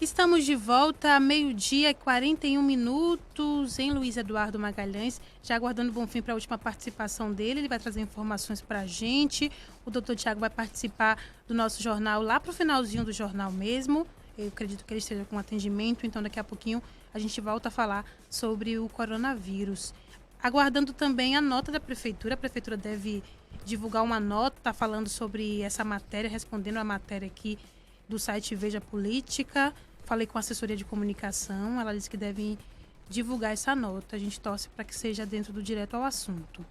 Estamos de volta a 12h e 41 minutos em Luiz Eduardo Magalhães, já aguardando o Bonfim para a última participação dele. Ele vai trazer informações para a gente. O doutor Tiago vai participar do nosso jornal lá para o finalzinho do jornal mesmo. Eu acredito que ele esteja com atendimento, então daqui a pouquinho a gente volta a falar sobre o coronavírus. Aguardando também a nota da Prefeitura. A Prefeitura deve divulgar uma nota falando sobre essa matéria, respondendo a matéria aqui do site Veja Política. Falei com a assessoria de comunicação, ela disse que devem divulgar essa nota. A gente torce para que seja dentro do direto ao assunto.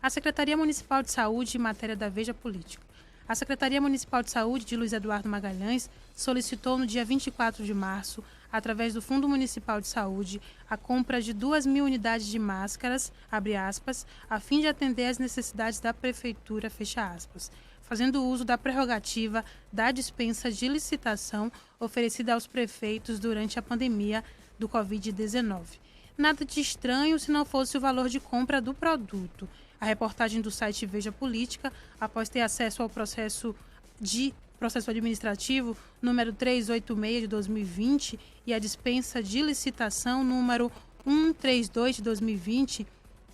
A Secretaria Municipal de Saúde, matéria da Veja Política. A Secretaria Municipal de Saúde de Luiz Eduardo Magalhães solicitou no dia 24 de março, através do Fundo Municipal de Saúde, a compra de 2.000 unidades de máscaras, abre aspas, a fim de atender às necessidades da Prefeitura, fecha aspas, fazendo uso da prerrogativa da dispensa de licitação oferecida aos prefeitos durante a pandemia do Covid-19. Nada de estranho se não fosse o valor de compra do produto. A reportagem do site Veja Política, após ter acesso ao processo administrativo número 386 de 2020 e a dispensa de licitação número 132 de 2020,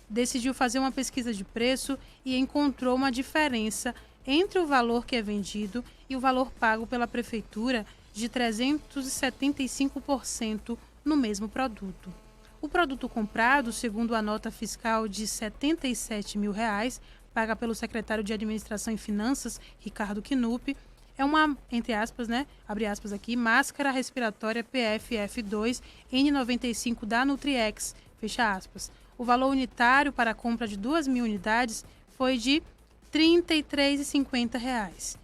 decidiu fazer uma pesquisa de preço e encontrou uma diferença entre o valor que é vendido e o valor pago pela Prefeitura de 375% no mesmo produto. O produto comprado, segundo a nota fiscal de R$ 77 mil, paga pelo secretário de Administração e Finanças, Ricardo Knupp, é uma, entre aspas, abre aspas aqui, máscara respiratória PFF2 N95 da Nutriex, fecha aspas. O valor unitário para a compra de 2.000 unidades foi de R$ 33,50.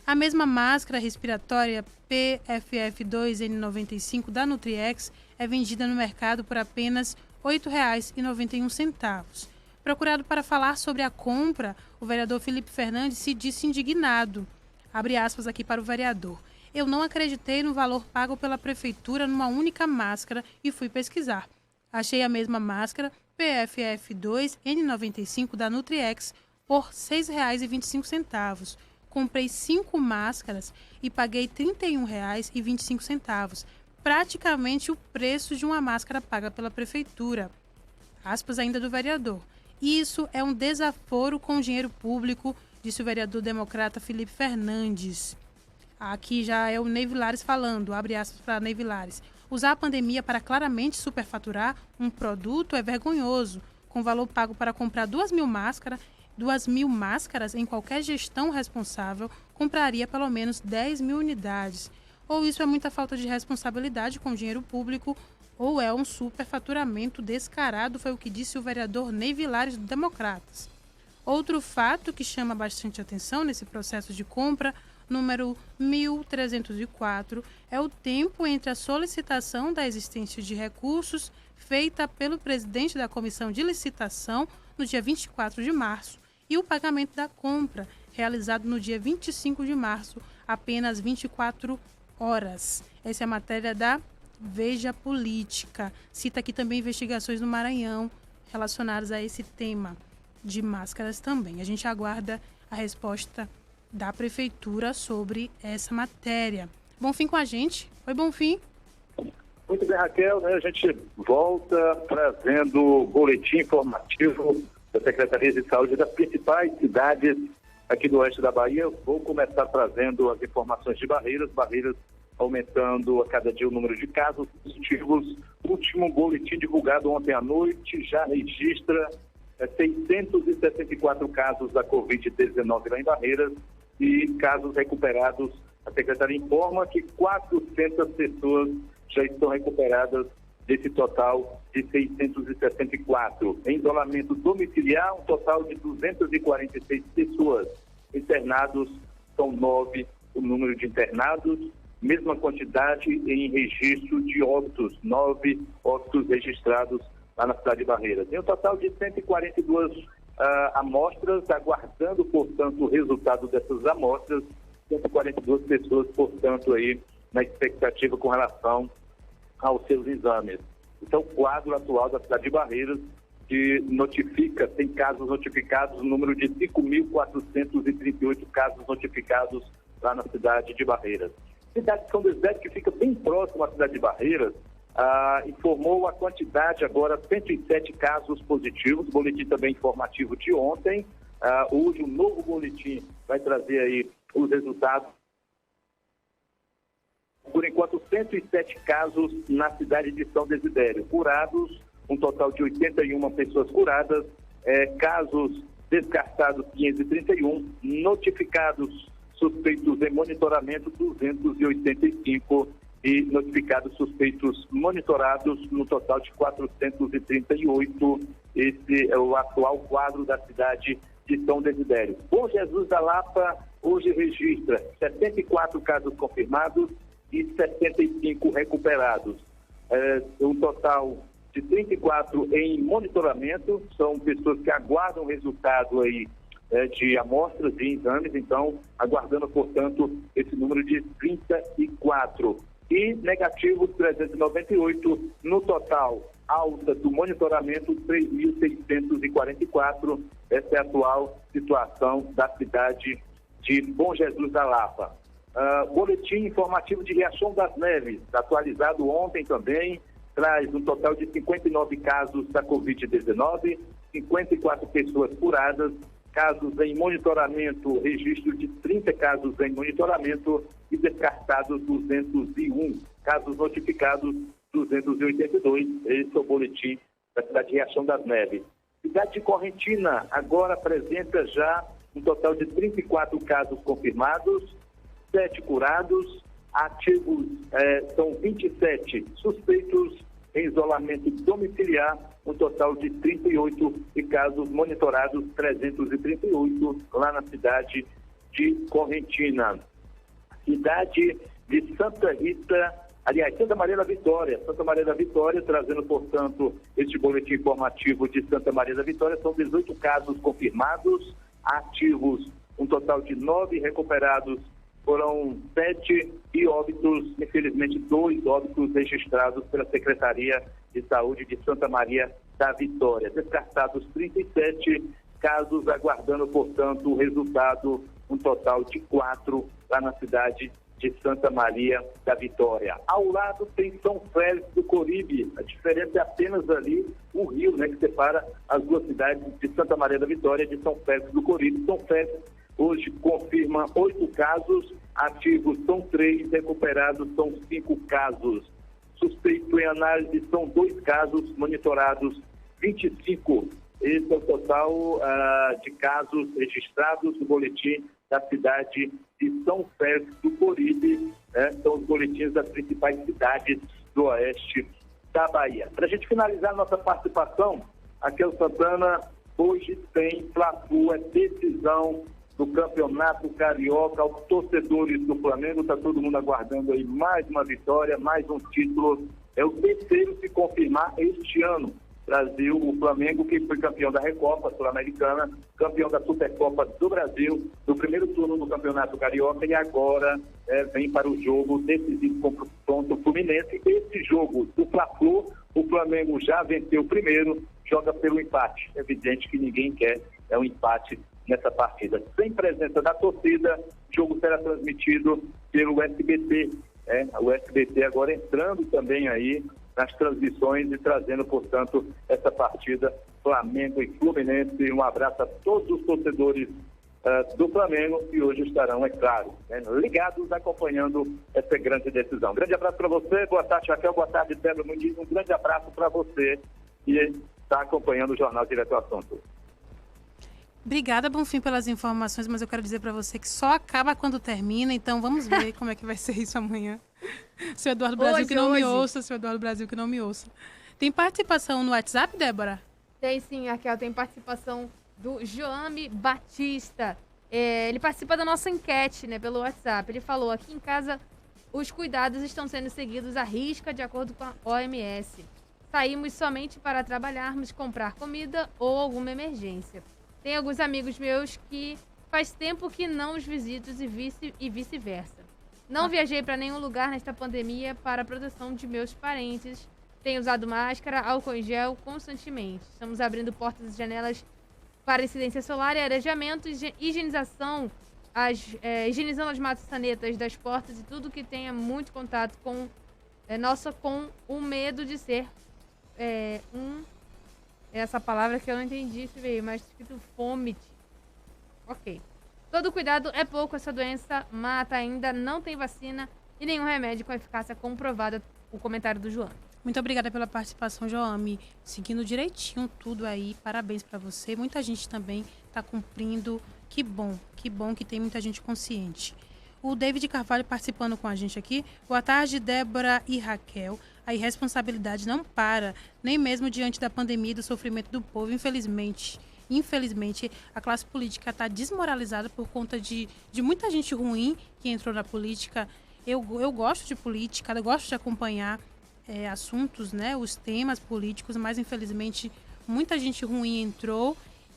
A mesma máscara respiratória PFF2N95 da Nutriex é vendida no mercado por apenas R$ 8,91. Procurado para falar sobre a compra, o vereador Felipe Fernandes se disse indignado. Abre aspas aqui para o vereador. Eu não acreditei no valor pago pela Prefeitura numa única máscara e fui pesquisar. Achei a mesma máscara PFF2N95 da Nutriex por R$ 6,25. Comprei 5 máscaras e paguei R$ 31,25, praticamente o preço de uma máscara paga pela Prefeitura. Aspas ainda do vereador. Isso é um desaforo com o dinheiro público, disse o vereador democrata Felipe Fernandes. Aqui já é o Ney Vilares falando, abre aspas para Ney Vilares. Usar a pandemia para claramente superfaturar um produto é vergonhoso. Com valor pago para comprar 2.000 máscaras em qualquer gestão responsável, compraria pelo menos 10.000 unidades. Ou isso é muita falta de responsabilidade com o dinheiro público, ou é um superfaturamento descarado, foi o que disse o vereador Ney Vilares do Democratas. Outro fato que chama bastante atenção nesse processo de compra, número 1304, é o tempo entre a solicitação da existência de recursos feita pelo presidente da Comissão de Licitação no dia 24 de março e o pagamento da compra, realizado no dia 25 de março, apenas 24 horas. Essa é a matéria da Veja Política. Cita aqui também investigações no Maranhão relacionadas a esse tema de máscaras também. A gente aguarda a resposta da Prefeitura sobre essa matéria. Bonfim com a gente. Oi, Bonfim. Muito bem, Raquel, A gente volta trazendo o boletim informativo da Secretaria de Saúde das principais cidades aqui do oeste da Bahia. Vou começar trazendo as informações de Barreiras aumentando a cada dia o número de casos positivos. O último boletim divulgado ontem à noite já registra 664 casos da Covid-19 lá em Barreiras e casos recuperados. A Secretaria informa que 400 pessoas já estão recuperadas desse total de 664. Em isolamento domiciliar, um total de 246 pessoas. Internados são 9 o número de internados, mesma quantidade em registro de óbitos, 9 óbitos registrados lá na cidade de Barreiras. Tem um total de 142 amostras, aguardando, portanto, o resultado dessas amostras, 142 pessoas, portanto, aí na expectativa com relação aos seus exames. Então, o quadro atual da cidade de Barreiras, que tem casos notificados, o número de 5.438 casos notificados lá na cidade de Barreiras. Cidade de São Desidério, que fica bem próximo à cidade de Barreiras, informou a quantidade agora, 107 casos positivos, boletim também informativo de ontem. Hoje um novo boletim vai trazer aí os resultados. Por enquanto, 107 casos na cidade de São Desidério. Curados, um total de 81 pessoas curadas, casos descartados 531, notificados suspeitos em monitoramento 285 e notificados suspeitos monitorados no total de 438. Esse é o atual quadro da cidade de São Desidério. Bom Jesus da Lapa hoje registra 74 casos confirmados e 75 recuperados. Um total de 34 em monitoramento, são pessoas que aguardam resultado aí de amostras e exames, então aguardando, portanto, esse número de 34. E negativos 398, no total, alta do monitoramento 3.644. Essa é a atual situação da cidade de Bom Jesus da Lapa. Boletim informativo de Riachão das Neves, atualizado ontem também, traz um total de 59 casos da Covid-19, 54 pessoas curadas, casos em monitoramento, registro de 30 casos em monitoramento e descartados 201, casos notificados 282. Esse é o boletim da cidade de Riachão das Neves. Cidade de Correntina agora apresenta já um total de 34 casos confirmados, 7 curados, ativos são 27 suspeitos em isolamento domiciliar, um total de 38 e casos monitorados 338 lá na cidade de Correntina. Cidade de Santa Rita, aliás, Santa Maria da Vitória. Santa Maria da Vitória, trazendo, portanto, este boletim informativo de Santa Maria da Vitória, são 18 casos confirmados, ativos, um total de 9 recuperados, foram 7 e óbitos, infelizmente 2 óbitos registrados pela Secretaria de Saúde de Santa Maria da Vitória. Descartados 37 casos, aguardando, portanto, o resultado, um total de 4 lá na cidade de Santa Maria da Vitória. Ao lado tem São Félix do Coribe, a diferença é apenas ali o rio, né, que separa as duas cidades de Santa Maria da Vitória e de São Félix do Coribe. São Félix hoje confirma 8 casos, ativos são 3, recuperados são 5 casos. Suspeito em análise são 2 casos, monitorados 25. Esse é o total de casos registrados no boletim da cidade de São Félix do Coribe. São os boletins das principais cidades do oeste da Bahia. Para a gente finalizar nossa participação, aqui em Santana, hoje tem Fla-Flu, decisão do Campeonato Carioca. Aos torcedores do Flamengo, está todo mundo aguardando aí mais uma vitória, mais um título. É o terceiro se confirmar este ano. Brasil, o Flamengo, que foi campeão da Recopa Sul-Americana, campeão da Supercopa do Brasil, no primeiro turno do Campeonato Carioca, e agora vem para o jogo decisivo contra o Fluminense. Esse jogo do Fla-Flu, o Flamengo já venceu o primeiro, joga pelo empate. É evidente que ninguém quer um empate nessa partida. Sem presença da torcida, o jogo será transmitido pelo SBT. O SBT agora entrando também aí nas transmissões e trazendo, portanto, essa partida Flamengo e Fluminense. Um abraço a todos os torcedores do Flamengo que hoje estarão, é claro, ligados, acompanhando essa grande decisão. Grande abraço para você, boa tarde, Raquel, boa tarde, Débora Muniz, um grande abraço para você que está acompanhando o Jornal Direto ao Assunto. Obrigada, Bonfim, pelas informações, mas eu quero dizer para você que só acaba quando termina, então vamos ver como é que vai ser isso amanhã. Seu Eduardo Brasil que não me ouça, seu Eduardo Brasil que não me ouça. Tem participação no WhatsApp, Débora? Tem sim, Raquel, tem participação do Joame Batista. Ele participa da nossa enquete, né, pelo WhatsApp. Ele falou, aqui em casa os cuidados estão sendo seguidos à risca de acordo com a OMS. Saímos somente para trabalharmos, comprar comida ou alguma emergência. Tem alguns amigos meus que faz tempo que não os visito e vice-versa. Não viajei para nenhum lugar nesta pandemia para a proteção de meus parentes. Tenho usado máscara, álcool em gel constantemente. Estamos abrindo portas e janelas para incidência solar e arejamento, higienização higienizando as maçanetas das portas e tudo que tenha muito contato com com o medo de ser essa palavra que eu não entendi se veio, mas escrito fômite. Ok. Todo cuidado é pouco, essa doença mata ainda, não tem vacina e nenhum remédio com eficácia comprovada. O comentário do João. Muito obrigada pela participação, Joame. Seguindo direitinho tudo aí, parabéns para você. Muita gente também está cumprindo. Que bom que tem muita gente consciente. O David Carvalho participando com a gente aqui. Boa tarde, Débora e Raquel. A irresponsabilidade não para, nem mesmo diante da pandemia e do sofrimento do povo, infelizmente. Infelizmente, a classe política está desmoralizada por conta de muita gente ruim que entrou na política. Eu gosto de política, eu gosto de acompanhar assuntos, né, os temas políticos, mas infelizmente muita gente ruim entrou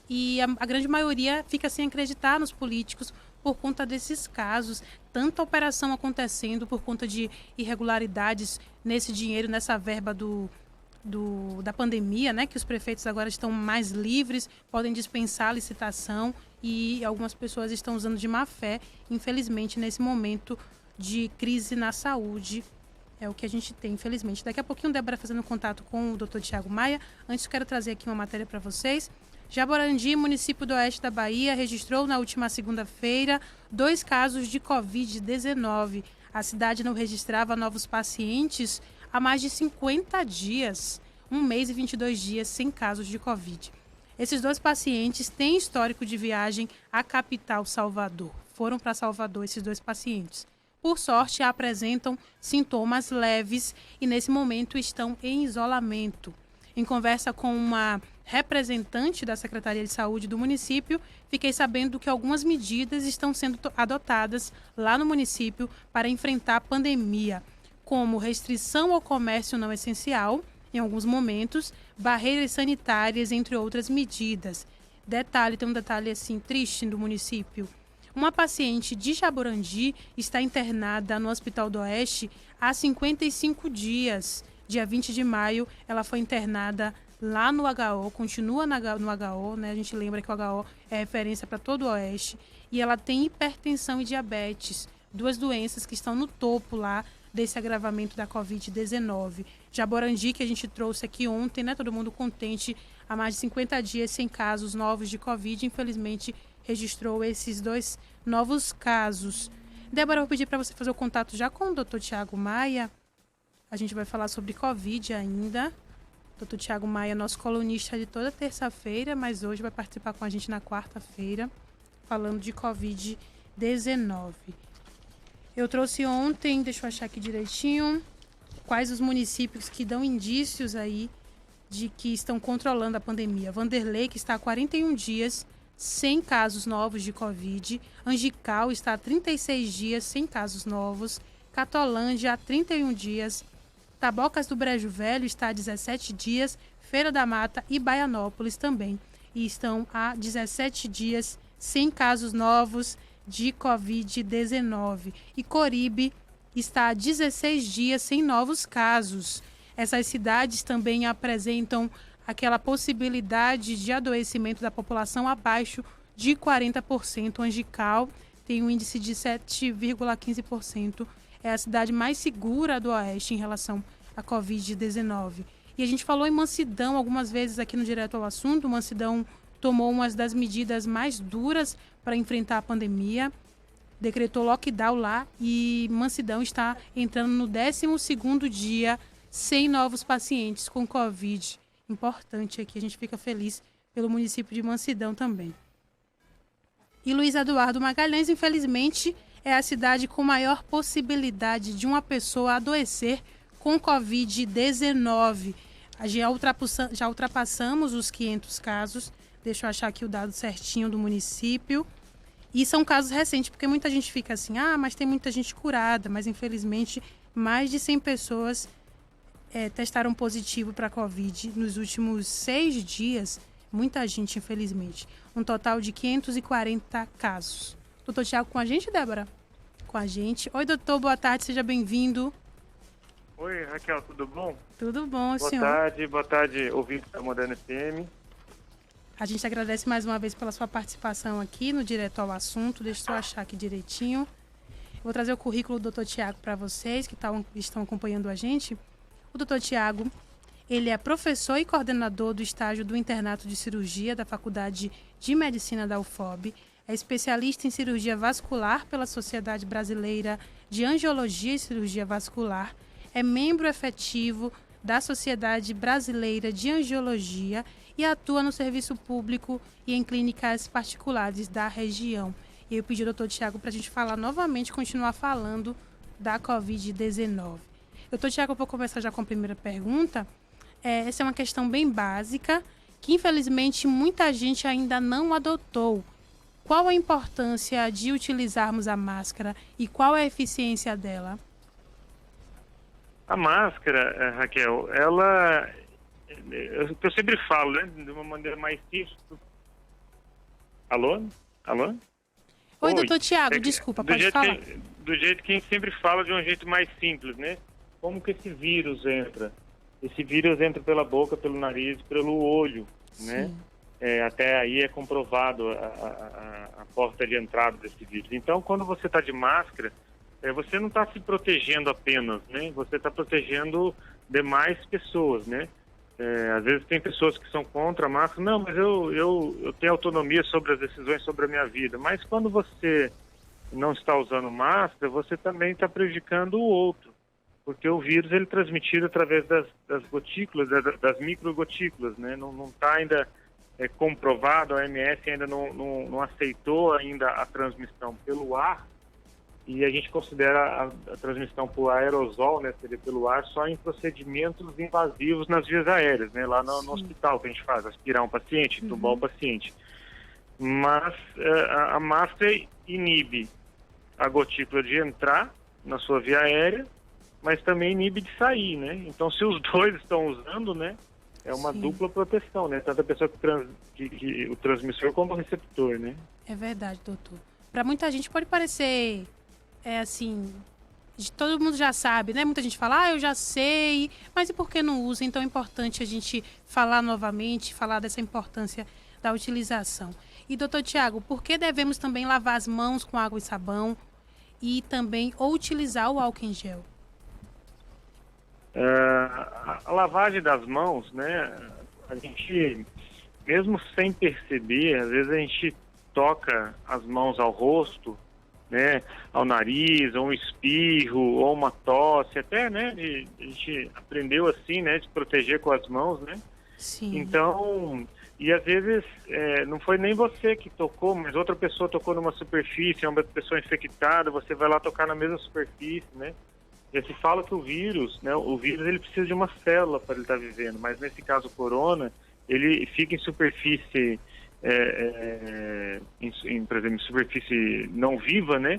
e a grande maioria fica sem acreditar nos políticos por conta desses casos. Tanta operação acontecendo por conta de irregularidades nesse dinheiro, nessa verba da pandemia, né, que os prefeitos agora estão mais livres, podem dispensar a licitação e algumas pessoas estão usando de má fé, infelizmente, nesse momento de crise na saúde. É o que a gente tem, infelizmente. Daqui a pouquinho, Débora fazendo contato com o Dr. Tiago Maia. Antes, quero trazer aqui uma matéria para vocês. Jaborandi, município do oeste da Bahia, registrou na última segunda-feira 2 casos de Covid-19. A cidade não registrava novos pacientes há mais de 50 dias, 1 mês e 22 dias sem casos de Covid. Esses 2 pacientes têm histórico de viagem à capital Salvador. Foram para Salvador esses 2 pacientes. Por sorte, apresentam sintomas leves e, nesse momento, estão em isolamento. Em conversa com uma representante da Secretaria de Saúde do município, fiquei sabendo que algumas medidas estão sendo adotadas lá no município para enfrentar a pandemia, como restrição ao comércio não essencial, em alguns momentos, barreiras sanitárias, entre outras medidas. Tem um detalhe assim triste do município. Uma paciente de Jaborandi está internada no Hospital do Oeste há 55 dias. Dia 20 de maio, ela foi internada lá no HO, continua no HO, né? A gente lembra que o HO é referência para todo o Oeste. E ela tem hipertensão e diabetes, 2 doenças que estão no topo lá desse agravamento da Covid-19. Jaborandi, que a gente trouxe aqui ontem, né? Todo mundo contente, há mais de 50 dias sem casos novos de Covid, infelizmente registrou esses 2 novos casos. Débora, eu vou pedir para você fazer o contato já com o Dr. Tiago Maia. A gente vai falar sobre Covid ainda. Dr. Tiago Maia, nosso colunista de toda terça-feira, mas hoje vai participar com a gente na quarta-feira, falando de Covid-19. Eu trouxe ontem, deixa eu achar aqui direitinho, quais os municípios que dão indícios aí de que estão controlando a pandemia. Vanderlei, que está há 41 dias sem casos novos de Covid. Angical está há 36 dias sem casos novos. Catolândia há 31 dias. Tabocas do Brejo Velho está há 17 dias. Feira da Mata e Baianópolis também. E estão há 17 dias sem casos novos de Covid-19. E Coribe está há 16 dias sem novos casos. Essas cidades também apresentam aquela possibilidade de adoecimento da população abaixo de 40%. Angical tem um índice de 7,15%. É a cidade mais segura do Oeste em relação à Covid-19. E a gente falou em Mansidão algumas vezes aqui no Direto ao Assunto. Mansidão tomou uma das medidas mais duras para enfrentar a pandemia. Decretou lockdown lá e Mansidão está entrando no 12º dia sem novos pacientes com Covid. Importante aqui, a gente fica feliz pelo município de Mansidão também. E Luiz Eduardo Magalhães, infelizmente, é a cidade com maior possibilidade de uma pessoa adoecer com Covid-19. Já ultrapassamos os 500 casos. Deixa eu achar aqui o dado certinho do município. E são casos recentes, porque muita gente fica assim, mas tem muita gente curada. Mas, infelizmente, mais de 100 pessoas testaram positivo para Covid nos últimos 6 dias. Muita gente, infelizmente. Um total de 540 casos. Doutor Tiago com a gente, Débora? Com a gente. Oi, doutor, boa tarde, seja bem-vindo. Oi, Raquel, tudo bom? Tudo bom, senhor? Boa tarde, ouvintes da Moderna FM. A gente agradece mais uma vez pela sua participação aqui no Direto ao Assunto. Deixa eu achar aqui direitinho. Vou trazer o currículo do Dr. Tiago para vocês que estão acompanhando a gente. O Dr. Tiago, ele é professor e coordenador do estágio do internato de cirurgia da Faculdade de Medicina da UFOB. É especialista em cirurgia vascular pela Sociedade Brasileira de Angiologia e Cirurgia Vascular. É membro efetivo da Sociedade Brasileira de Angiologia e atua no serviço público e em clínicas particulares da região. E eu pedi ao Dr. Tiago para a gente falar novamente, continuar falando da Covid-19. Dr. Tiago, eu vou começar já com a primeira pergunta. Essa é uma questão bem básica, que infelizmente muita gente ainda não adotou. Qual a importância de utilizarmos a máscara e qual é a eficiência dela? A máscara, Raquel, ela, eu sempre falo, né, de uma maneira mais simples. Alô? Oi, doutor Tiago, desculpa, pode falar. Do jeito que a gente sempre fala, de um jeito mais simples, né? Como que esse vírus entra? Esse vírus entra pela boca, pelo nariz, pelo olho, né? Até aí é comprovado a porta de entrada desse vírus. Então, quando você está de máscara, você não está se protegendo apenas, né? Você está protegendo demais pessoas, né? Às vezes tem pessoas que são contra a máscara. Não, mas eu tenho autonomia sobre as decisões sobre a minha vida. Mas quando você não está usando máscara, você também está prejudicando o outro. Porque o vírus ele é transmitido através das gotículas, das microgotículas, né? Não está ainda comprovado, a OMS ainda não aceitou ainda a transmissão pelo ar, e a gente considera a transmissão por aerosol, né, seria pelo ar, só em procedimentos invasivos nas vias aéreas, né, lá no hospital que a gente faz, aspirar um paciente, entubar o paciente. Mas a máscara inibe a gotícula de entrar na sua via aérea, mas também inibe de sair, né? Então, se os dois estão usando, né, é uma dupla proteção, né? Tanto a pessoa que o transmissor como o receptor, né? É verdade, doutor. Para muita gente pode parecer, assim, todo mundo já sabe, né? Muita gente fala, eu já sei, mas e por que não usa? Então é importante a gente falar novamente, falar dessa importância da utilização. E, doutor Tiago, por que devemos também lavar as mãos com água e sabão e também ou utilizar o álcool em gel? A lavagem das mãos, né, a gente, mesmo sem perceber, às vezes a gente toca as mãos ao rosto, né, ao nariz, ou um espirro, ou uma tosse, até, né, a gente aprendeu assim, né, de proteger com as mãos, né. Sim. Então, e às vezes não foi nem você que tocou, mas outra pessoa tocou numa superfície, uma pessoa infectada, você vai lá tocar na mesma superfície, né. Já se fala que o vírus, né, ele precisa de uma célula para ele estar vivendo, mas nesse caso o corona, ele fica em superfície, por exemplo, em superfície não viva, né,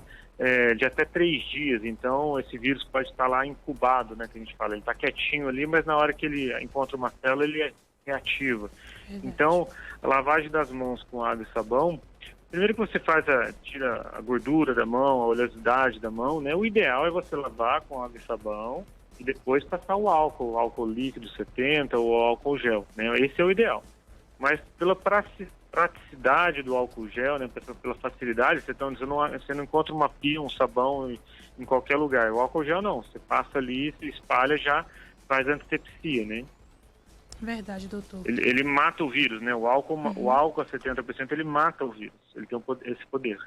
de até 3 dias. Então esse vírus pode estar lá incubado, né, que a gente fala, ele está quietinho ali, mas na hora que ele encontra uma célula, ele é reativa. Então, a lavagem das mãos com água e sabão, primeiro que você tira a gordura da mão, a oleosidade da mão, né? O ideal é você lavar com água e sabão e depois passar o álcool líquido 70 ou álcool gel, né? Esse é o ideal. Mas pela praticidade do álcool gel, né? Pela facilidade, você não encontra uma pia, um sabão em qualquer lugar. O álcool gel não, você passa ali, se espalha, já faz antisepsia, né? Verdade, doutor. Ele mata o vírus, né? O álcool a 70%, ele mata o vírus. Ele tem esse poder.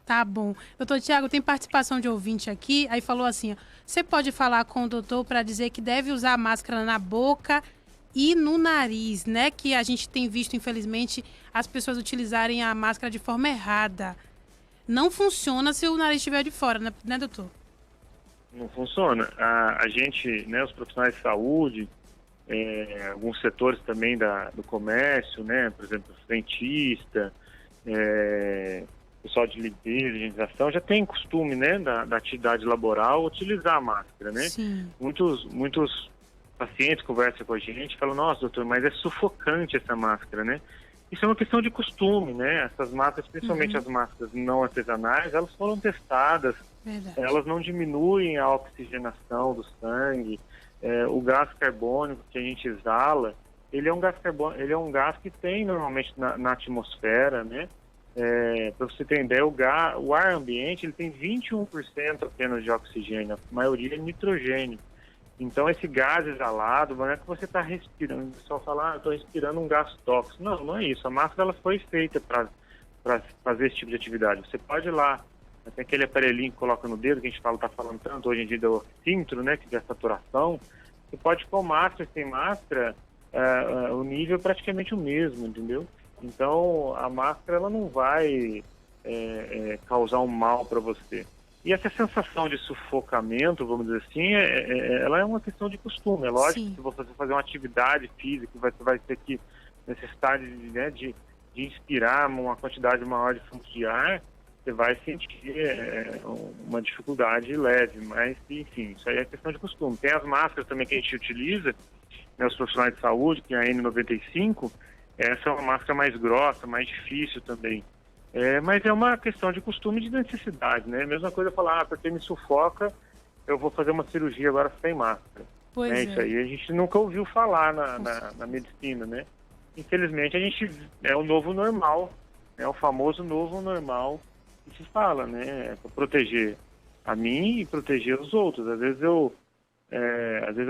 Tá bom. Doutor Tiago, tem participação de ouvinte aqui, aí falou assim, você pode falar com o doutor para dizer que deve usar a máscara na boca e no nariz, né? Que a gente tem visto, infelizmente, as pessoas utilizarem a máscara de forma errada. Não funciona se o nariz estiver de fora, né, doutor? Não funciona. A gente, né, os profissionais de saúde, alguns setores também do comércio, né, por exemplo, dentista, pessoal de limpeza, de higienização, já tem costume, né, da atividade laboral utilizar a máscara, né? Sim. Muitos pacientes conversam com a gente e falam, nossa, doutor, mas é sufocante essa máscara, né? Isso é uma questão de costume, né? Essas máscaras, principalmente as máscaras não artesanais, elas foram testadas, elas não diminuem a oxigenação do sangue, o gás carbônico que a gente exala, ele é um gás carbônico, ele é um gás que tem normalmente na atmosfera, né? Para você ter ideia, o ar ambiente ele tem 21% apenas de oxigênio, a maioria é nitrogênio. Então esse gás exalado, não é que você está respirando, o pessoal fala, estou respirando um gás tóxico. Não, não é isso. A máscara ela foi feita para fazer esse tipo de atividade. Você pode ir lá, tem aquele aparelhinho que coloca no dedo, que a gente está falando tanto hoje em dia do oxímetro, né, que é a saturação. Você pode com máscara e sem máscara, o nível é praticamente o mesmo, entendeu? Então a máscara ela não vai causar um mal para você. E essa sensação de sufocamento, vamos dizer assim, ela é uma questão de costume. É lógico que se você fazer uma atividade física, você vai ter que necessitar de inspirar uma quantidade maior de fluxo de ar, você vai sentir uma dificuldade leve. Mas, enfim, isso aí é questão de costume. Tem as máscaras também que a gente utiliza, né, os profissionais de saúde, que é a N95, essa é uma máscara mais grossa, mais difícil também. Mas é uma questão de costume e de necessidade, né? Mesma coisa falar, porque me sufoca, eu vou fazer uma cirurgia agora sem máscara. Pois é. Isso aí a gente nunca ouviu falar na medicina, né? Infelizmente a gente é o novo normal, é o famoso novo normal que se fala, né? Para proteger a mim e proteger os outros. Às vezes eu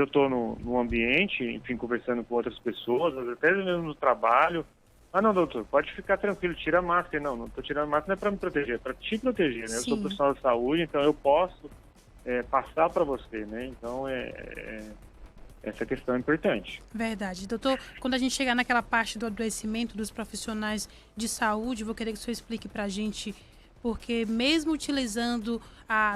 estou no ambiente, enfim, conversando com outras pessoas, até mesmo no trabalho. Ah, não, doutor, pode ficar tranquilo, tira a máscara. Não estou tirando a máscara, não é para me proteger, é para te proteger, né? Eu sou profissional de saúde, então eu posso passar para você, né? Então, essa questão é importante. Verdade. Doutor, quando a gente chegar naquela parte do adoecimento dos profissionais de saúde, vou querer que o senhor explique para a gente, porque mesmo utilizando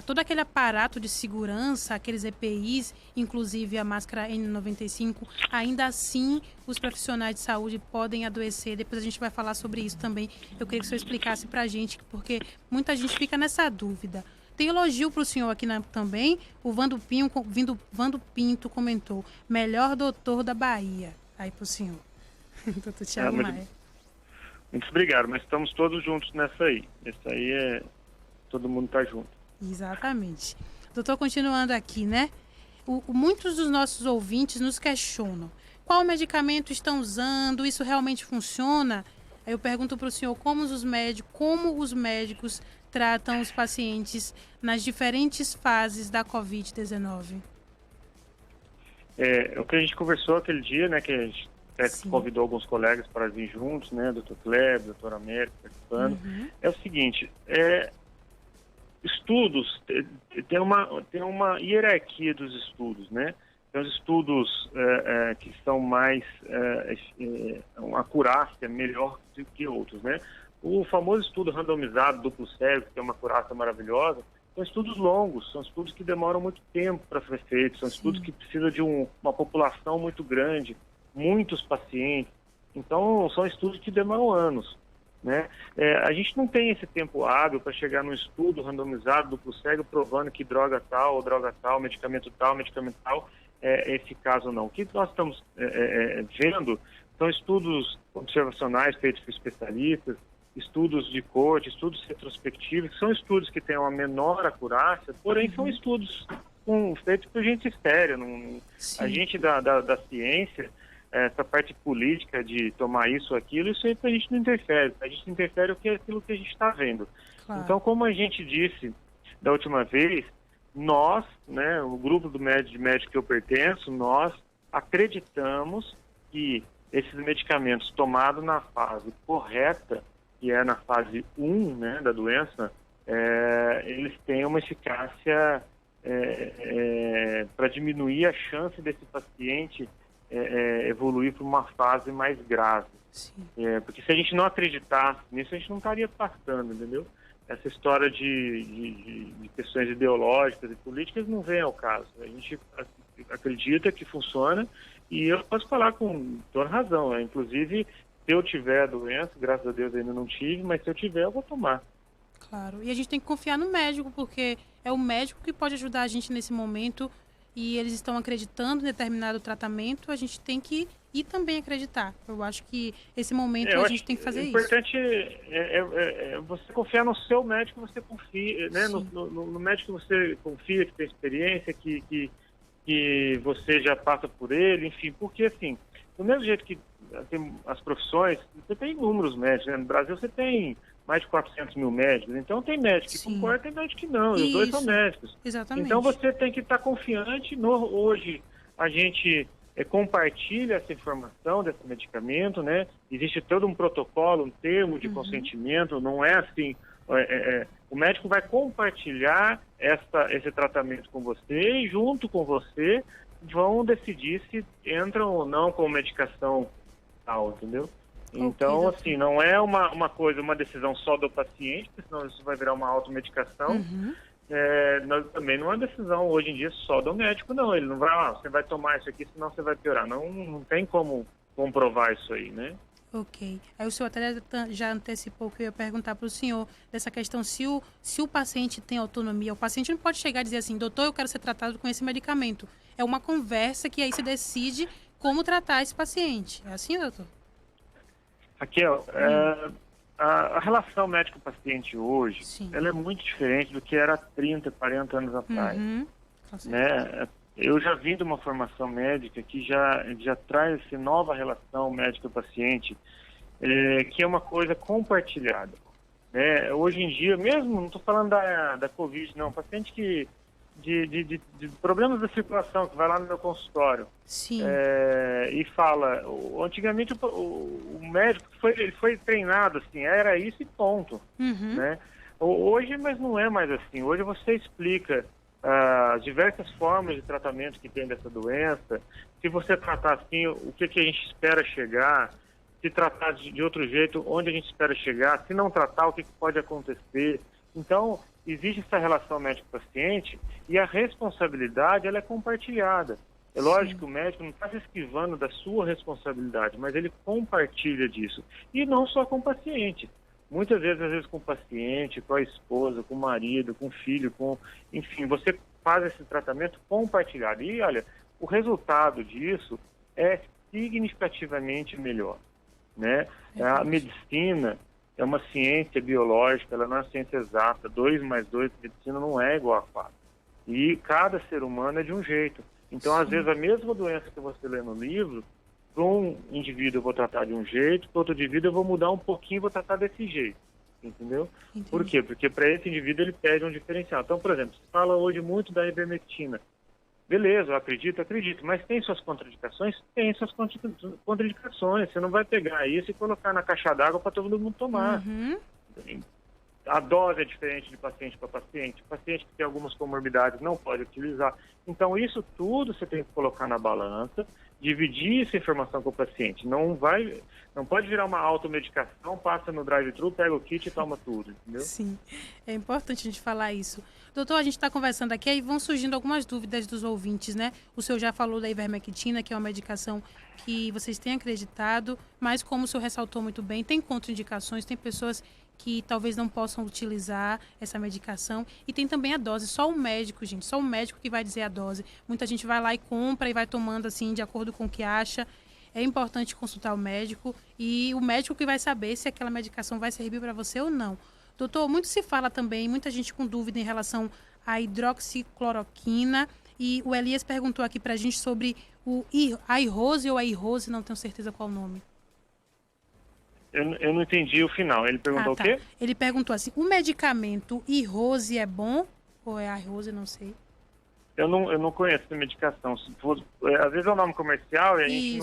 todo aquele aparato de segurança, aqueles EPIs, inclusive a máscara N95, ainda assim os profissionais de saúde podem adoecer. Depois a gente vai falar sobre isso também. Eu queria que o senhor explicasse para a gente, porque muita gente fica nessa dúvida. Tem elogio para o senhor aqui também. O Vando Pinto comentou, melhor doutor da Bahia. Aí para o senhor. Doutor Thiago Maia. Muito obrigado, mas estamos todos juntos nessa aí. Essa aí todo mundo está junto. Exatamente. Doutor, continuando aqui, né? Muitos dos nossos ouvintes nos questionam. Qual medicamento estão usando? Isso realmente funciona? Aí eu pergunto para o senhor como os médicos tratam os pacientes nas diferentes fases da Covid-19. O que a gente conversou aquele dia, né? Que a gente convidou alguns colegas para vir juntos, né? Dr. Kleber, Dr. Américo, participando. É o seguinte, estudos, tem uma hierarquia dos estudos, né? Tem os estudos que são mais, uma acurácia melhor do que outros, né? O famoso estudo randomizado duplo cego, que tem uma acurácia maravilhosa, são estudos longos, são estudos que demoram muito tempo para ser feitos, são estudos que precisam de uma população muito grande, muitos pacientes. Então, são estudos que demoram anos, né? A gente não tem esse tempo hábil para chegar num estudo randomizado duplo cego provando que droga tal, medicamento tal é eficaz ou não. O que nós estamos vendo são estudos observacionais feitos por especialistas, estudos de corte, estudos retrospectivos, que são estudos que têm uma menor acurácia, porém são estudos feitos por gente séria. A gente da ciência, essa parte política de tomar isso ou aquilo, isso aí a gente não interfere. A gente interfere aquilo que a gente está vendo. Claro. Então, como a gente disse da última vez, nós, né, o grupo de médicos que eu pertenço, nós acreditamos que esses medicamentos tomados na fase correta, que é na fase 1, né, da doença, eles têm uma eficácia para diminuir a chance desse paciente evoluir para uma fase mais grave. Porque se a gente não acreditasse nisso, a gente não estaria passando, entendeu? Essa história de questões ideológicas e políticas não vem ao caso. A gente acredita que funciona e eu posso falar com toda razão, né? Inclusive, se eu tiver a doença, graças a Deus ainda não tive, mas se eu tiver, eu vou tomar. Claro, e a gente tem que confiar no médico, porque é o médico que pode ajudar a gente nesse momento e eles estão acreditando em determinado tratamento, a gente tem que ir também acreditar. Eu acho que esse momento a gente tem que fazer isso. O importante é você confiar no seu médico, você confia, né? No médico que você confia, que tem experiência, que você já passa por ele, enfim, porque assim, Do mesmo jeito que tem as profissões, você tem inúmeros médicos, né? No Brasil você tem mais de 400 mil médicos, então tem médico que concorda, tem médico que não, e os dois são médicos. Exatamente. Então você tem que estar confiante. Hoje a gente compartilha essa informação desse medicamento, né? Existe todo um protocolo, um termo de consentimento, não é assim, o médico vai compartilhar esse tratamento com você e junto com você vão decidir se entram ou não com medicação tal, entendeu? Então, assim, não é uma decisão só do paciente, porque senão isso vai virar uma automedicação. Também não é decisão, hoje em dia, só do médico, não. Ele não vai, você vai tomar isso aqui, senão você vai piorar. Não tem como comprovar isso aí, né? Ok. Aí o senhor até já antecipou que eu ia perguntar para o senhor dessa questão, se o paciente tem autonomia. O paciente não pode chegar e dizer assim, doutor, eu quero ser tratado com esse medicamento. É uma conversa que aí se decide como tratar esse paciente. É assim, doutor? Raquel, a relação médico-paciente hoje, ela é muito diferente do que era 30, 40 anos atrás. Né? Eu já vim de uma formação médica que já traz essa nova relação médico-paciente, que é uma coisa compartilhada. Né? Hoje em dia, mesmo, não estou falando da Covid, não, paciente que de problemas da circulação, que vai lá no meu consultório e fala, antigamente o médico ele foi treinado assim, era isso e ponto. Né? Hoje, mas não é mais assim. Hoje você explica as diversas formas de tratamento que tem dessa doença, se você tratar assim, o que a gente espera chegar, se tratar de outro jeito, onde a gente espera chegar, se não tratar, o que pode acontecer. Então, existe essa relação médico-paciente e a responsabilidade ela é compartilhada. É lógico que o médico não está se esquivando da sua responsabilidade, mas ele compartilha disso. E não só com o paciente. Muitas vezes, às vezes com o paciente, com a esposa, com o marido, com o filho, enfim, você faz esse tratamento compartilhado. E, olha, o resultado disso é significativamente melhor. Né? A medicina é uma ciência biológica, ela não é ciência exata. 2 mais 2, medicina não é igual a 4. E cada ser humano é de um jeito. Então, às vezes, a mesma doença que você lê no livro, para um indivíduo eu vou tratar de um jeito, para outro indivíduo eu vou mudar um pouquinho e vou tratar desse jeito. Entendeu? Entendi. Por quê? Porque para esse indivíduo ele pede um diferencial. Então, por exemplo, se fala hoje muito da ivermectina. Beleza, eu acredito, mas tem suas contraindicações? Tem suas contraindicações. Você não vai pegar isso e colocar na caixa d'água para todo mundo tomar. A dose é diferente de paciente para paciente. O paciente que tem algumas comorbidades não pode utilizar. Então, isso tudo você tem que colocar na balança, dividir essa informação com o paciente. Não pode virar uma automedicação, passa no drive-thru, pega o kit e toma tudo, entendeu? Sim, é importante a gente falar isso. Doutor, a gente está conversando aqui e vão surgindo algumas dúvidas dos ouvintes, né? O senhor já falou da ivermectina, que é uma medicação que vocês têm acreditado, mas como o senhor ressaltou muito bem, tem contraindicações, tem pessoas que talvez não possam utilizar essa medicação. E tem também a dose. Só o médico, gente, só o médico que vai dizer a dose. Muita gente vai lá e compra e vai tomando assim, de acordo com o que acha. É importante consultar o médico e o médico que vai saber se aquela medicação vai servir para você ou não. Doutor, muito se fala também, muita gente com dúvida em relação à hidroxicloroquina. E o Elias perguntou aqui para a gente sobre a Irose ou a Irose, não tenho certeza qual o nome. Eu não entendi o final. Ele perguntou o quê? Ele perguntou assim, o medicamento Irose é bom? Ou é a Irose, não sei. Eu não conheço essa medicação. Às vezes é um nome comercial e a gente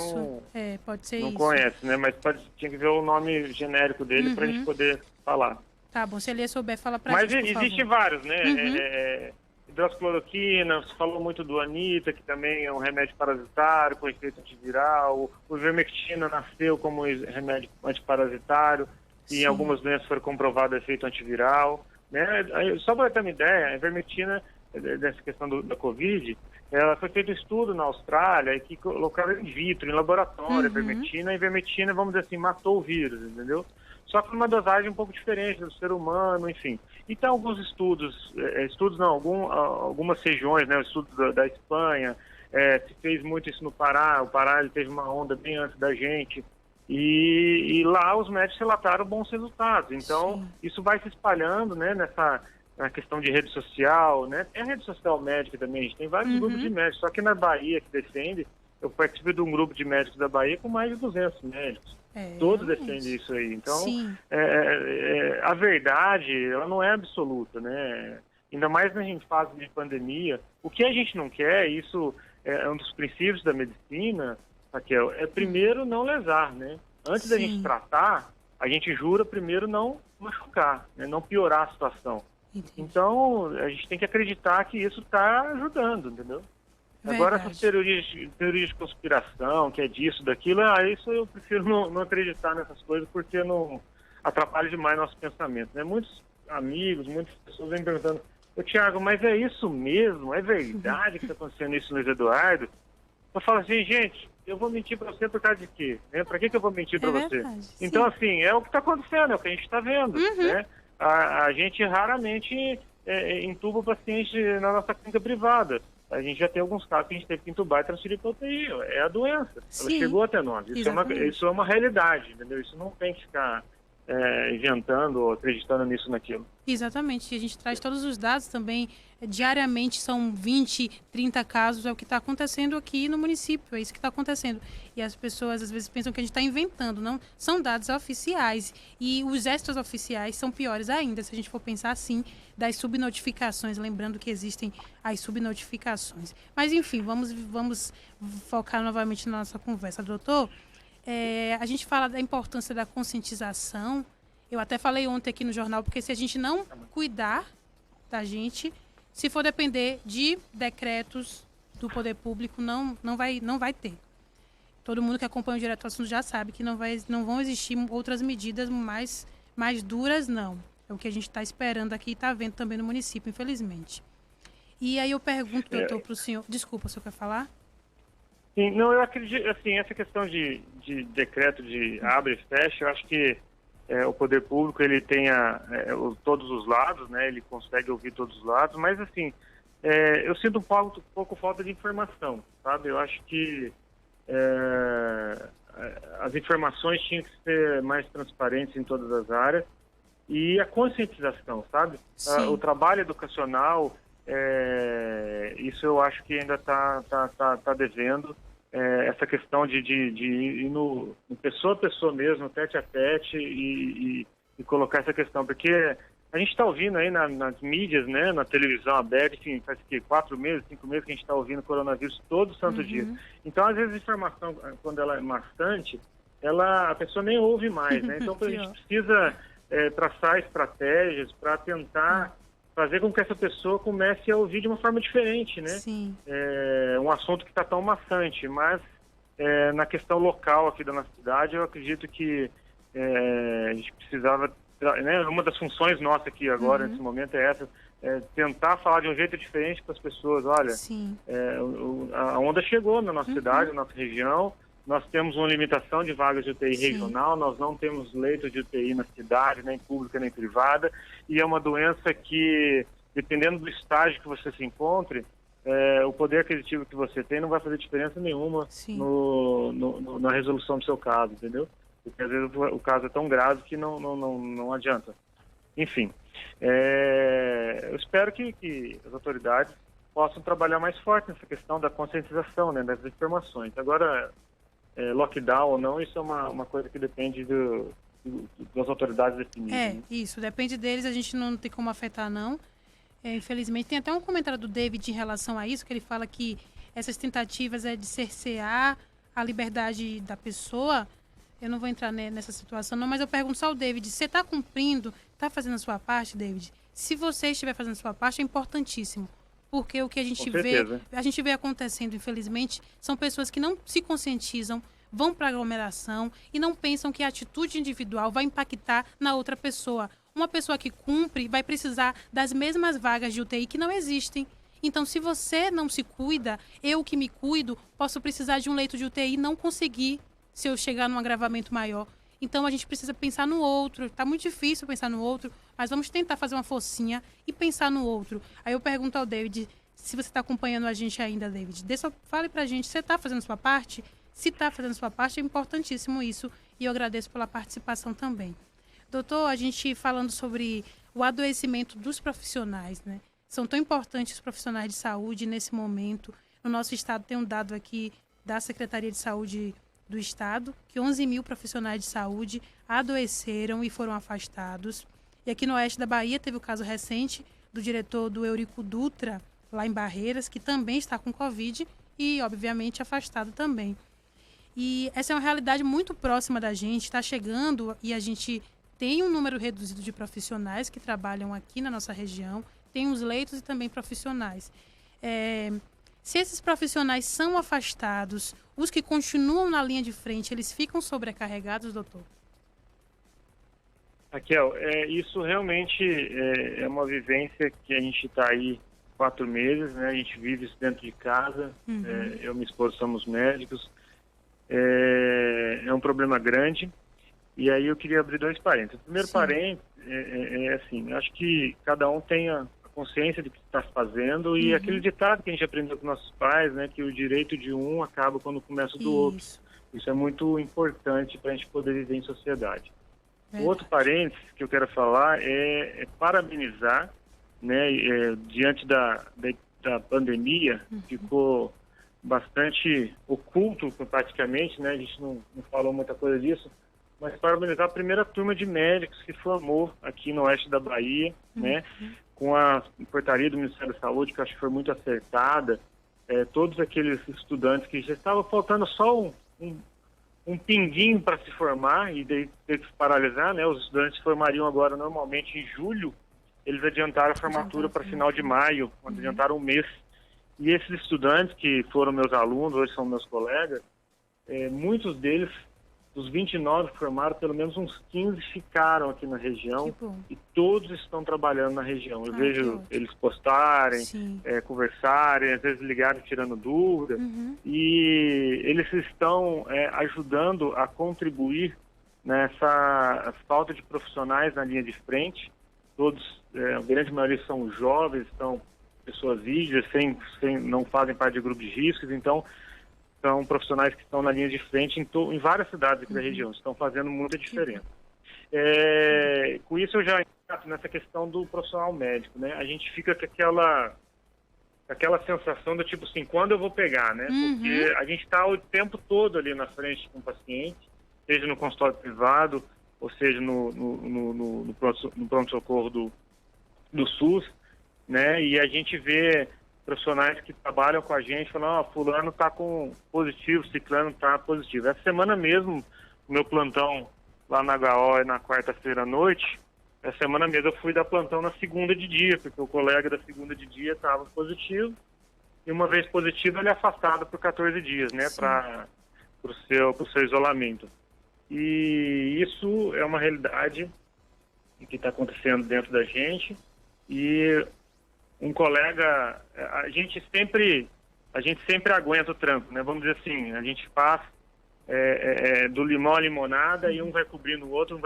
pode ser não conhece, né? Mas tinha que ver o nome genérico dele para a gente poder falar. Tá bom, se ele souber, fala pra gente, por favor. Mas existem vários, né? Hidroxicloroquina, você falou muito do Anita, que também é um remédio parasitário com efeito antiviral. O ivermectina nasceu como remédio antiparasitário e em algumas doenças foi comprovado efeito antiviral. Né? Só para ter uma ideia, a ivermectina, dessa questão da Covid, ela foi feito um estudo na Austrália e que colocaram in vitro, em laboratório, a ivermectina, vamos dizer assim, matou o vírus, entendeu? Só que numa dosagem um pouco diferente do ser humano, enfim. E tem alguns algumas regiões, né? O estudo da Espanha, se fez muito isso no Pará. O Pará ele teve uma onda bem antes da gente. E lá os médicos relataram bons resultados. Então, isso vai se espalhando, né? Na questão de rede social, né? Tem a rede social médica também, a gente tem vários grupos de médicos. Só que na Bahia, que defende, eu participo de um grupo de médicos da Bahia com mais de 200 médicos. Todos defendem isso aí. Então, a verdade, ela não é absoluta, né? Ainda mais em fase de pandemia. O que a gente não quer, isso é um dos princípios da medicina, Raquel, é primeiro não lesar, né? Antes da gente tratar, a gente jura primeiro não machucar, né? Não piorar a situação. Então, a gente tem que acreditar que isso está ajudando, entendeu? Agora, essas teorias de conspiração, que é disso, daquilo, isso eu prefiro não acreditar nessas coisas, porque não atrapalha demais nosso pensamento, né? Muitos amigos, muitas pessoas vêm perguntando: ô Thiago, mas é isso mesmo? É verdade que está acontecendo isso, Luiz Eduardo? Eu falo assim, gente, eu vou mentir para você por causa de quê? Né? Para que eu vou mentir para você? Então, assim, é o que está acontecendo, é o que a gente está vendo, né? A gente raramente entuba o paciente na nossa clínica privada. A gente já tem alguns casos que a gente teve que entubar e transferir para UTI. É a doença. Ela chegou até nós. Isso é uma realidade, entendeu? Isso não tem que ficar inventando ou acreditando nisso, naquilo. Exatamente. A gente traz todos os dados também. Diariamente são 20, 30 casos. É o que está acontecendo aqui no município. É isso que está acontecendo. E as pessoas às vezes pensam que a gente está inventando. Não, são dados oficiais. E os extras oficiais são piores ainda, se a gente for pensar assim, das subnotificações. Lembrando que existem as subnotificações. Mas enfim, vamos focar novamente na nossa conversa. Doutor, a gente fala da importância da conscientização. Eu até falei ontem aqui no jornal, porque se a gente não cuidar da gente, se for depender de decretos do poder público, não vai ter. Todo mundo que acompanha o Direto ao Assunto já sabe que não vão existir outras medidas mais duras, não. É o que a gente está esperando aqui e está vendo também no município, infelizmente. E aí eu pergunto, doutor, para o senhor... Desculpa, o senhor quer falar? Sim, não, eu acredito, assim, essa questão de decreto de abre e fecha, eu acho que o poder público, ele tem todos os lados, né, ele consegue ouvir todos os lados, mas, assim, eu sinto um pouco falta de informação, sabe? Eu acho que as informações tinham que ser mais transparentes em todas as áreas e a conscientização, sabe? O trabalho educacional, isso eu acho que ainda está devendo. Essa questão de ir no pessoa a pessoa mesmo, tete a tete e colocar essa questão, porque a gente está ouvindo aí nas mídias, né, na televisão aberta, enfim, faz 4 meses, 5 meses que a gente está ouvindo coronavírus todo santo dia. Então, às vezes, a informação, quando ela é bastante, a pessoa nem ouve mais, né? Então, a gente precisa traçar estratégias para tentar fazer com que essa pessoa comece a ouvir de uma forma diferente, né? Sim. Um assunto que está tão maçante, mas na questão local aqui da nossa cidade, eu acredito que a gente precisava, né, uma das funções nossas aqui agora, nesse momento, é essa, tentar falar de um jeito diferente para as pessoas. Olha, a onda chegou na nossa cidade, na nossa região, nós temos uma limitação de vagas de UTI regional, nós não temos leitos de UTI na cidade, nem pública nem privada, e é uma doença que, dependendo do estágio que você se encontre, o poder aquisitivo que você tem não vai fazer diferença nenhuma na resolução do seu caso, entendeu? Porque às vezes o caso é tão grave que não adianta. Enfim, eu espero que as autoridades possam trabalhar mais forte nessa questão da conscientização, né, das informações. Agora, lockdown ou não, isso é uma coisa que depende das autoridades definirem. Né? Isso, depende deles, a gente não tem como afetar, não. Infelizmente, tem até um comentário do David em relação a isso, que ele fala que essas tentativas de cercear a liberdade da pessoa. Eu não vou entrar nessa situação, não, mas eu pergunto só ao David, você está cumprindo, está fazendo a sua parte, David? Se você estiver fazendo a sua parte, é importantíssimo. Porque o que a gente vê acontecendo, infelizmente, são pessoas que não se conscientizam, vão para a aglomeração e não pensam que a atitude individual vai impactar na outra pessoa. Uma pessoa que cumpre vai precisar das mesmas vagas de UTI que não existem. Então, se você não se cuida, eu que me cuido, posso precisar de um leito de UTI e não conseguir se eu chegar num agravamento maior. Então, a gente precisa pensar no outro. Está muito difícil pensar no outro, mas vamos tentar fazer uma forcinha e pensar no outro. Aí eu pergunto ao David, se você está acompanhando a gente ainda, David, fale pra gente, você está fazendo a sua parte? Se está fazendo a sua parte, é importantíssimo isso. E eu agradeço pela participação também. Doutor, a gente falando sobre o adoecimento dos profissionais, né? São tão importantes os profissionais de saúde nesse momento. No nosso estado tem um dado aqui da Secretaria de Saúde do Estado, que 11 mil profissionais de saúde adoeceram e foram afastados. E aqui no oeste da Bahia teve o caso recente do diretor do Eurico Dutra, lá em Barreiras, que também está com Covid e, obviamente, afastado também. E essa é uma realidade muito próxima da gente, está chegando e a gente tem um número reduzido de profissionais que trabalham aqui na nossa região, tem os leitos e também profissionais. Se esses profissionais são afastados, os que continuam na linha de frente, eles ficam sobrecarregados, doutor? Raquel, isso realmente é uma vivência que a gente está aí 4 meses, né? A gente vive isso dentro de casa, eu e minha esposa somos médicos, é um problema grande, e aí eu queria abrir 2 parênteses. O primeiro parênteses é assim, acho que cada um tenha a consciência de que está fazendo, e aquele ditado que a gente aprendeu com nossos pais, né, que o direito de um acaba quando começa o do outro. Isso é muito importante para a gente poder viver em sociedade. O outro parênteses que eu quero falar é parabenizar, né, diante da pandemia, ficou bastante oculto praticamente, né, a gente não falou muita coisa disso, mas parabenizar a primeira turma de médicos que formou aqui no oeste da Bahia, né, com a portaria do Ministério da Saúde, que eu acho que foi muito acertada, todos aqueles estudantes que já estavam faltando só um pinguinho para se formar e daí ter que se paralisar, né? Os estudantes se formariam agora normalmente em julho, eles adiantaram a formatura para final de maio, adiantaram um mês. E esses estudantes que foram meus alunos, hoje são meus colegas, muitos deles, dos 29 que formaram, pelo menos uns 15 ficaram aqui na região e todos estão trabalhando na região. Eu vejo eles postarem, conversarem, às vezes ligarem tirando dúvida, e eles estão ajudando a contribuir nessa falta de profissionais na linha de frente. Todos, a grande maioria são jovens, são pessoas rígidas, não fazem parte de grupos de riscos, então são profissionais que estão na linha de frente em várias cidades aqui da região, estão fazendo muita diferença. Com isso eu já entro nessa questão do profissional médico, né? A gente fica com aquela sensação do tipo assim, quando eu vou pegar, né? Porque a gente está o tempo todo ali na frente com o paciente, seja no consultório privado, ou seja no pronto-socorro do SUS, né? E a gente vê profissionais que trabalham com a gente falando, fulano está com positivo, ciclano está positivo. Essa semana mesmo, o meu plantão lá na HO é na quarta-feira à noite, essa semana mesmo eu fui dar plantão na segunda de dia, porque o colega da segunda de dia estava positivo, e uma vez positivo ele é afastado por 14 dias, né, para o seu isolamento. E isso é uma realidade que está acontecendo dentro da gente, e um colega, a gente sempre aguenta o trampo, né? Vamos dizer assim, a gente faz do limão à limonada e um vai cobrindo o outro,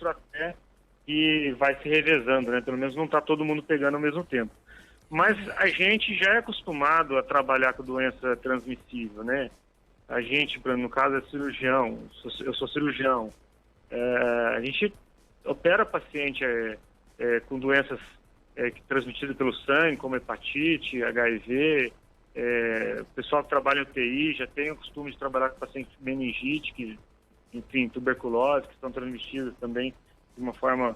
até que vai se revezando, né? Pelo menos não está todo mundo pegando ao mesmo tempo. Mas a gente já é acostumado a trabalhar com doença transmissível, né? A gente, no caso, é cirurgião, eu sou cirurgião. A gente opera paciente com doenças transmitidas pelo sangue, como hepatite, HIV. O pessoal que trabalha em UTI já tem o costume de trabalhar com pacientes de meningite, enfim, tuberculose, que estão transmitidas também de uma forma,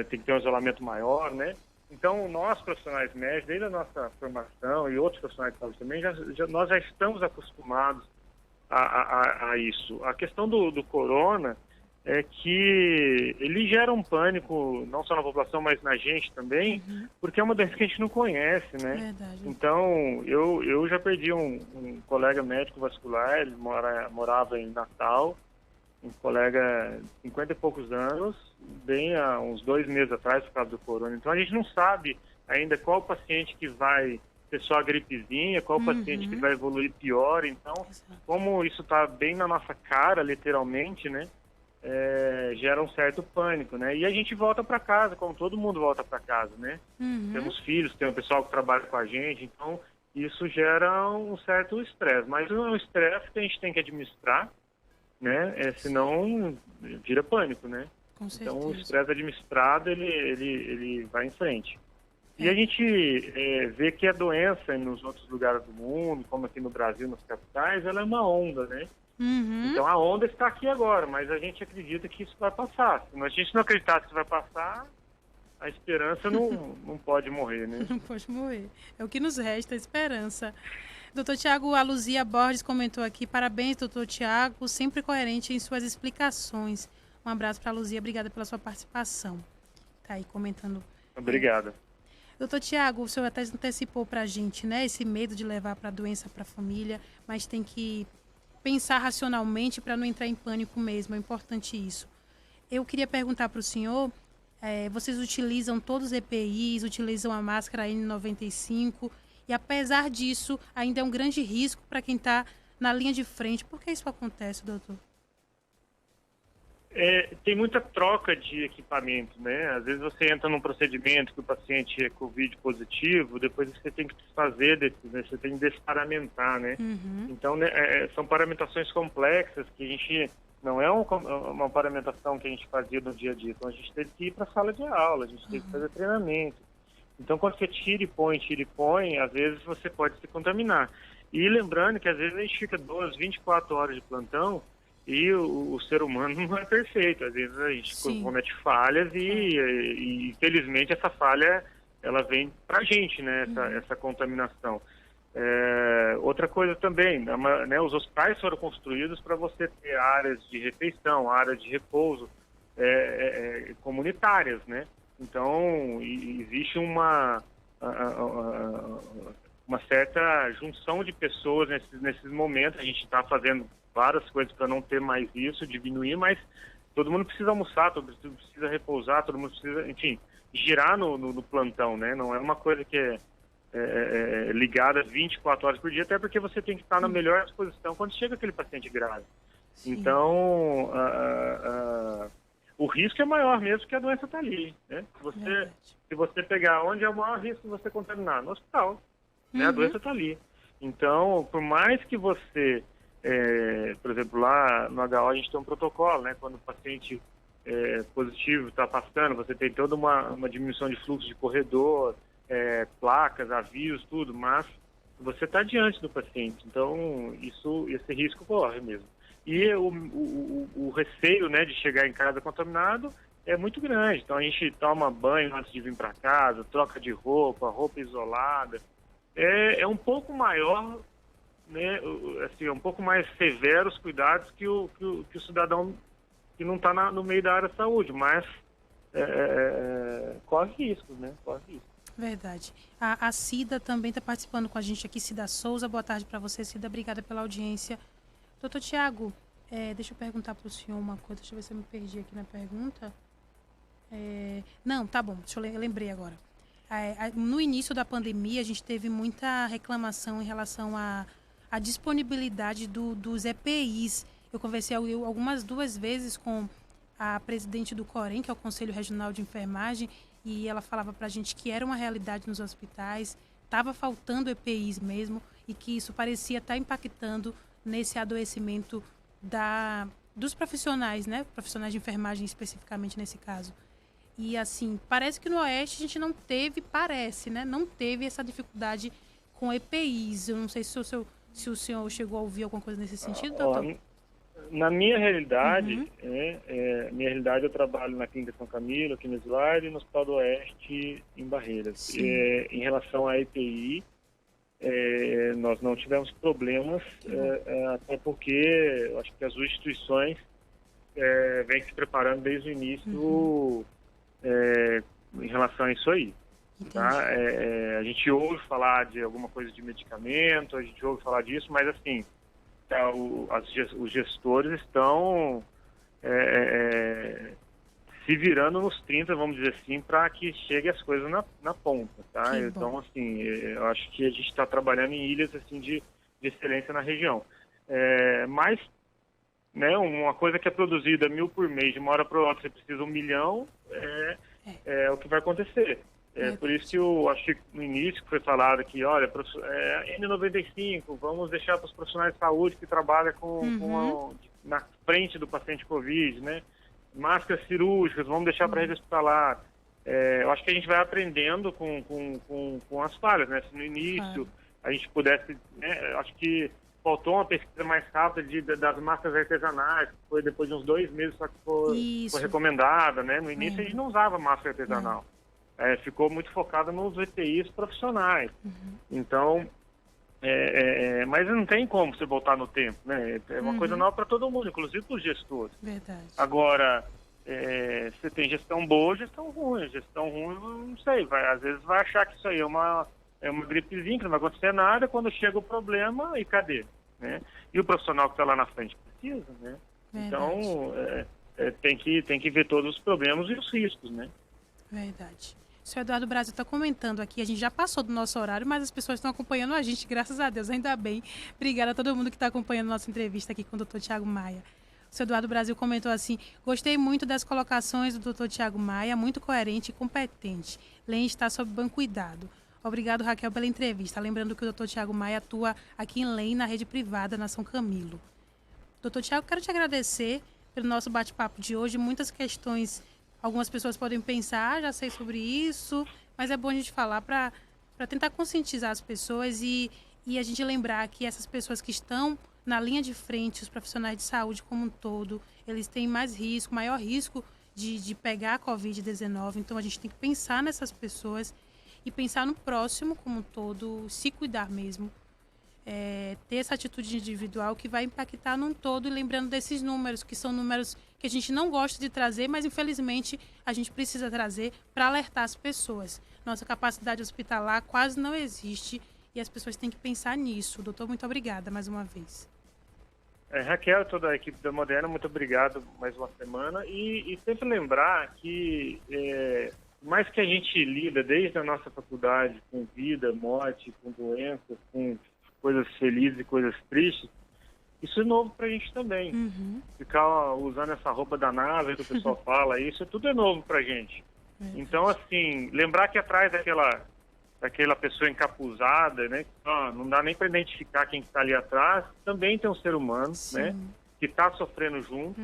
tem que ter um isolamento maior, né? Então, nós profissionais médicos, desde a nossa formação e outros profissionais de saúde também, nós já estamos acostumados a isso. A questão do corona é que ele gera um pânico, não só na população, mas na gente também, porque é uma doença que a gente não conhece, né? Verdade. Então, eu já perdi um colega médico vascular, ele morava em Natal, um colega de 50 e poucos anos, bem há uns 2 meses atrás, por causa do corona. Então, a gente não sabe ainda qual paciente que vai ter só a gripezinha, qual paciente que vai evoluir pior. Então, como isso está bem na nossa cara, literalmente, né? Gera um certo pânico, né? E a gente volta para casa, como todo mundo volta para casa, né? Temos filhos, tem um pessoal que trabalha com a gente, então isso gera um certo estresse, mas é um estresse que a gente tem que administrar, né? Senão vira pânico, né? Com então o estresse administrado ele vai em frente. E a gente vê que a doença nos outros lugares do mundo, como aqui no Brasil, nas capitais, ela é uma onda, né? Então a onda está aqui agora, mas a gente acredita que isso vai passar. Se a gente não acreditar que isso vai passar, a esperança não pode morrer, né? Não pode morrer. É o que nos resta, a esperança. Doutor Tiago, a Luzia Borges comentou aqui, parabéns, doutor Tiago, sempre coerente em suas explicações. Um abraço para a Luzia, obrigada pela sua participação. Tá aí comentando. Obrigada. Doutor Tiago, o senhor até antecipou para a gente, né, esse medo de levar para a doença para a família, mas tem que pensar racionalmente para não entrar em pânico mesmo, é importante isso. Eu queria perguntar para o senhor, vocês utilizam todos os EPIs, utilizam a máscara N95, e apesar disso, ainda é um grande risco para quem está na linha de frente. Por que isso acontece, doutor? Tem muita troca de equipamento, né? Às vezes você entra num procedimento que o paciente é Covid positivo, depois você tem que desfazer desses, né? Você tem que desparamentar, né? Então, né, são paramentações complexas que a gente... Não é uma paramentação que a gente fazia no dia a dia. Então, a gente teve que ir para a sala de aula, a gente teve que fazer treinamento. Então, quando você tira e põe, às vezes você pode se contaminar. E lembrando que às vezes a gente fica 12, 24 horas de plantão e o ser humano não é perfeito. Às vezes a gente comete falhas e infelizmente essa falha ela vem pra gente, né? Essa contaminação. Outra coisa também, né, os hospitais foram construídos para você ter áreas de refeição, áreas de repouso comunitárias, né? Então, existe uma certa junção de pessoas nesses momentos. A gente está fazendo várias coisas para não ter mais isso, diminuir, mas todo mundo precisa almoçar, todo mundo precisa repousar, todo mundo precisa, enfim, girar no plantão, né? Não é uma coisa que é ligada 24 horas por dia, até porque você tem que estar na melhor disposição quando chega aquele paciente grave. Então, o risco é maior mesmo que a doença está ali, né? Se você pegar onde é o maior risco de você contaminar? No hospital, né? A doença está ali. Então, por mais que você, por exemplo, lá no HO a gente tem um protocolo, né? Quando o paciente positivo está passando, você tem toda uma diminuição de fluxo de corredor, placas, avisos, tudo, mas você está diante do paciente, então esse risco corre mesmo. E o receio, né, de chegar em casa contaminado é muito grande. Então a gente toma banho antes de vir para casa, troca de roupa isolada. É um pouco maior, né, assim, um pouco mais severo os cuidados que o cidadão que não está no meio da área da saúde, mas corre risco, né? Corre risco. Verdade. A Cida também está participando com a gente aqui, Cida Souza. Boa tarde para você, Cida. Obrigada pela audiência. Doutor Tiago, deixa eu perguntar para o senhor uma coisa. Deixa eu ver se eu me perdi aqui na pergunta. Não, tá bom. Eu lembrei agora. No início da pandemia, a gente teve muita reclamação em relação à disponibilidade dos EPIs. Eu conversei algumas 2 vezes com a presidente do COREM, que é o Conselho Regional de Enfermagem, e ela falava para a gente que era uma realidade nos hospitais, estava faltando EPIs mesmo, e que isso parecia estar impactando nesse adoecimento dos profissionais, né? Profissionais de enfermagem especificamente nesse caso. E assim, parece que no Oeste a gente não teve essa dificuldade com EPIs. Eu não sei se o senhor chegou a ouvir alguma coisa nesse sentido, doutor? Na minha realidade, eu trabalho na Clínica São Camilo, aqui no Slide, e no Hospital do Oeste, em Barreiras. Em relação à EPI, nós não tivemos problemas, até porque eu acho que as instituições vêm se preparando desde o início em relação a isso aí. Tá? A gente ouve falar de alguma coisa de medicamento, a gente ouve falar disso, mas assim, os gestores estão se virando nos 30, vamos dizer assim, para que chegue as coisas na ponta, tá? Então, assim, eu acho que a gente está trabalhando em ilhas assim de excelência na região. Mas, né, uma coisa que é produzida 1.000 por mês, de uma hora para outra você precisa 1 milhão, é o que vai acontecer. Por isso que eu acho que no início foi falado que, olha, N95, vamos deixar para os profissionais de saúde que trabalham na frente do paciente Covid, né? Máscaras cirúrgicas, vamos deixar para a rede hospitalar. eu acho que a gente vai aprendendo com as falhas, né? Se no início a gente pudesse, né? Acho que faltou uma pesquisa mais rápida das máscaras artesanais, que foi depois de uns 2 meses só que foi recomendada, né? No início a gente não usava máscara artesanal. Ficou muito focada nos EPIs profissionais. Então, mas não tem como você voltar no tempo, né? É uma coisa nova para todo mundo, inclusive para os gestores. Verdade. Agora, você tem gestão boa, gestão ruim. Gestão ruim, não sei, às vezes vai achar que isso aí é uma gripezinha, que não vai acontecer nada, quando chega o problema, e cadê? Né? E o profissional que está lá na frente precisa, né? Verdade. Então, tem que ver todos os problemas e os riscos, né? Verdade. O senhor Eduardo Brasil está comentando aqui, a gente já passou do nosso horário, mas as pessoas estão acompanhando a gente, graças a Deus, ainda bem. Obrigada a todo mundo que está acompanhando a nossa entrevista aqui com o Dr. Tiago Maia. O senhor Eduardo Brasil comentou assim: gostei muito das colocações do Dr. Tiago Maia, muito coerente e competente. Lente está sob bom cuidado. Obrigado, Raquel, pela entrevista. Lembrando que o Dr. Tiago Maia atua aqui em Lem, na rede privada, na São Camilo. Dr. Tiago, quero te agradecer pelo nosso bate-papo de hoje. Muitas questões, algumas pessoas podem pensar, já sei sobre isso, mas é bom a gente falar para tentar conscientizar as pessoas e a gente lembrar que essas pessoas que estão na linha de frente, os profissionais de saúde como um todo, eles têm mais risco, maior risco de pegar a Covid-19. Então, a gente tem que pensar nessas pessoas e pensar no próximo como um todo, se cuidar mesmo, ter essa atitude individual que vai impactar num todo, e lembrando desses números, que são números que a gente não gosta de trazer, mas infelizmente a gente precisa trazer para alertar as pessoas. Nossa capacidade hospitalar quase não existe e as pessoas têm que pensar nisso. Doutor, muito obrigada mais uma vez. Raquel, toda a equipe da Moderna, muito obrigado mais uma semana, e sempre lembrar que mais que a gente lida desde a nossa faculdade com vida, morte, com doenças, com coisas felizes e coisas tristes, isso é novo pra gente também. Ficar usando essa roupa da NASA que o pessoal fala, isso tudo é novo pra gente. Então, assim, lembrar que atrás daquela pessoa encapuzada, né, não dá nem para identificar quem está ali atrás, também tem um ser humano, né, que está sofrendo junto,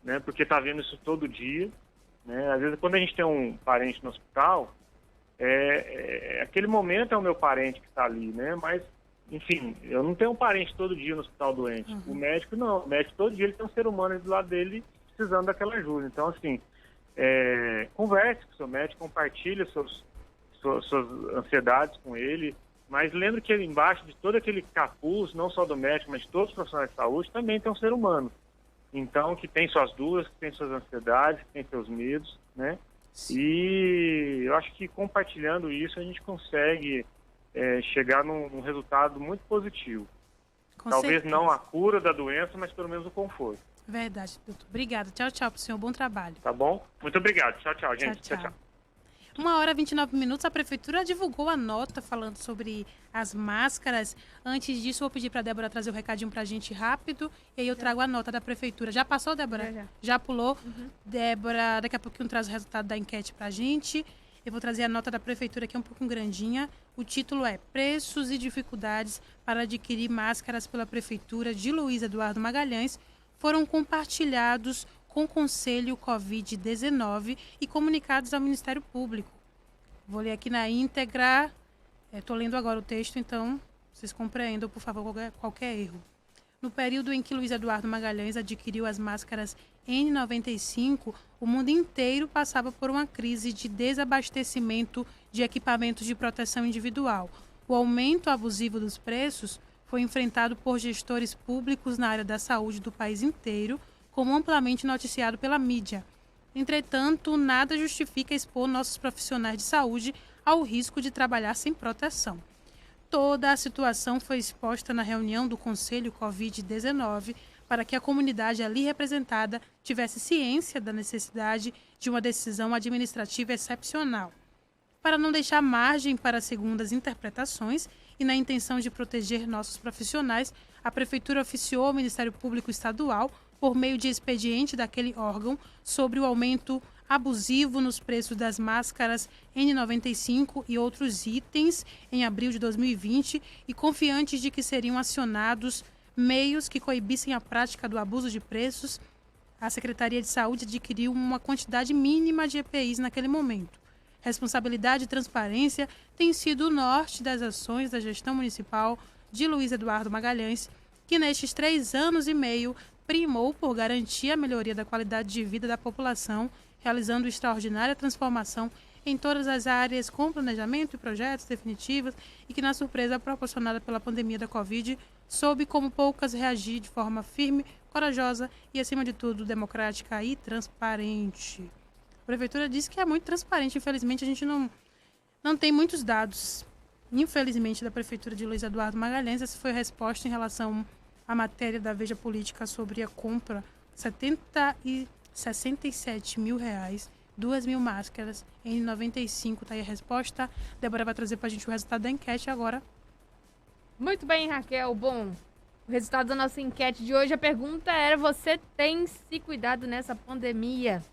né, porque está vendo isso todo dia. Né? Às vezes, quando a gente tem um parente no hospital, aquele momento é o meu parente que está ali, né? Mas, enfim, eu não tenho um parente todo dia no hospital doente. O médico não. O médico todo dia ele tem um ser humano do lado dele precisando daquela ajuda. Então, assim, converse com o seu médico, compartilhe suas ansiedades com ele, mas lembre que embaixo de todo aquele capuz, não só do médico, mas de todos os profissionais de saúde, também tem um ser humano. Então, que tem suas dúvidas, que tem suas ansiedades, que tem seus medos, né? E eu acho que compartilhando isso a gente consegue chegar num resultado muito positivo. Talvez não a cura da doença, mas pelo menos o conforto. Verdade, doutor. Obrigada. Tchau, tchau pro senhor. Bom trabalho. Tá bom? Muito obrigado. Tchau, tchau, gente. Tchau, tchau. 1h29, a Prefeitura divulgou a nota falando sobre as máscaras. Antes disso, vou pedir para a Débora trazer o recadinho para a gente rápido, e aí eu trago a nota da Prefeitura. Já passou, Débora? Já pulou? Débora, daqui a pouquinho traz o resultado da enquete para a gente. Eu vou trazer a nota da Prefeitura, que é um pouco grandinha. O título é Preços e dificuldades para adquirir máscaras pela Prefeitura de Luiz Eduardo Magalhães foram compartilhados com o Conselho Covid-19 e comunicados ao Ministério Público. Vou ler aqui na íntegra. Estou lendo agora o texto, então vocês compreendam, por favor, qualquer erro. No período em que Luiz Eduardo Magalhães adquiriu as máscaras N95, o mundo inteiro passava por uma crise de desabastecimento de equipamentos de proteção individual. O aumento abusivo dos preços foi enfrentado por gestores públicos na área da saúde do país inteiro, como amplamente noticiado pela mídia. Entretanto, nada justifica expor nossos profissionais de saúde ao risco de trabalhar sem proteção. Toda a situação foi exposta na reunião do Conselho Covid-19 para que a comunidade ali representada tivesse ciência da necessidade de uma decisão administrativa excepcional. Para não deixar margem para segundas interpretações e na intenção de proteger nossos profissionais, a Prefeitura oficiou ao Ministério Público Estadual, por meio de expediente daquele órgão, sobre o aumento abusivo nos preços das máscaras N95 e outros itens em abril de 2020 e confiantes de que seriam acionados meios que coibissem a prática do abuso de preços, a Secretaria de Saúde adquiriu uma quantidade mínima de EPIs naquele momento. Responsabilidade e transparência têm sido o norte das ações da gestão municipal de Luiz Eduardo Magalhães, que nestes 3 anos e meio primou por garantir a melhoria da qualidade de vida da população, realizando extraordinária transformação em todas as áreas com planejamento e projetos definitivos e que, na surpresa proporcionada pela pandemia da Covid, soube como poucas reagir de forma firme, corajosa e, acima de tudo, democrática e transparente. A Prefeitura disse que é muito transparente. Infelizmente, a gente não tem muitos dados, infelizmente, da Prefeitura de Luiz Eduardo Magalhães. Essa foi a resposta em relação à matéria da Veja Política sobre a compra de R$67 mil, 2.000 máscaras em 95. Tá aí a resposta. Débora vai trazer pra gente o resultado da enquete agora. Muito bem, Raquel. Bom, o resultado da nossa enquete de hoje, a pergunta era: você tem se cuidado nessa pandemia?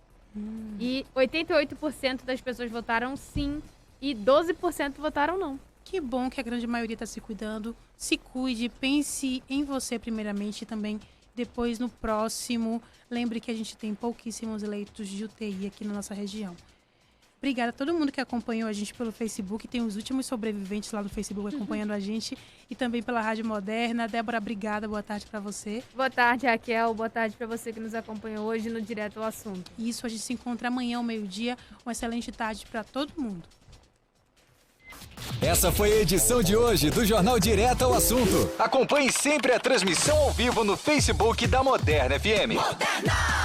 E 88% das pessoas votaram sim e 12% votaram não. Que bom que a grande maioria está se cuidando. Se cuide, pense em você primeiramente e também depois no próximo. Lembre que a gente tem pouquíssimos leitos de UTI aqui na nossa região. Obrigada a todo mundo que acompanhou a gente pelo Facebook. Tem os últimos sobreviventes lá no Facebook acompanhando a gente. E também pela Rádio Moderna. Débora, obrigada. Boa tarde para você. Boa tarde, Raquel. Boa tarde para você que nos acompanhou hoje no Direto ao Assunto. Isso, a gente se encontra amanhã ao meio-dia. Uma excelente tarde para todo mundo. Essa foi a edição de hoje do Jornal Direto ao Assunto. Acompanhe sempre a transmissão ao vivo no Facebook da Moderna FM. Moderna!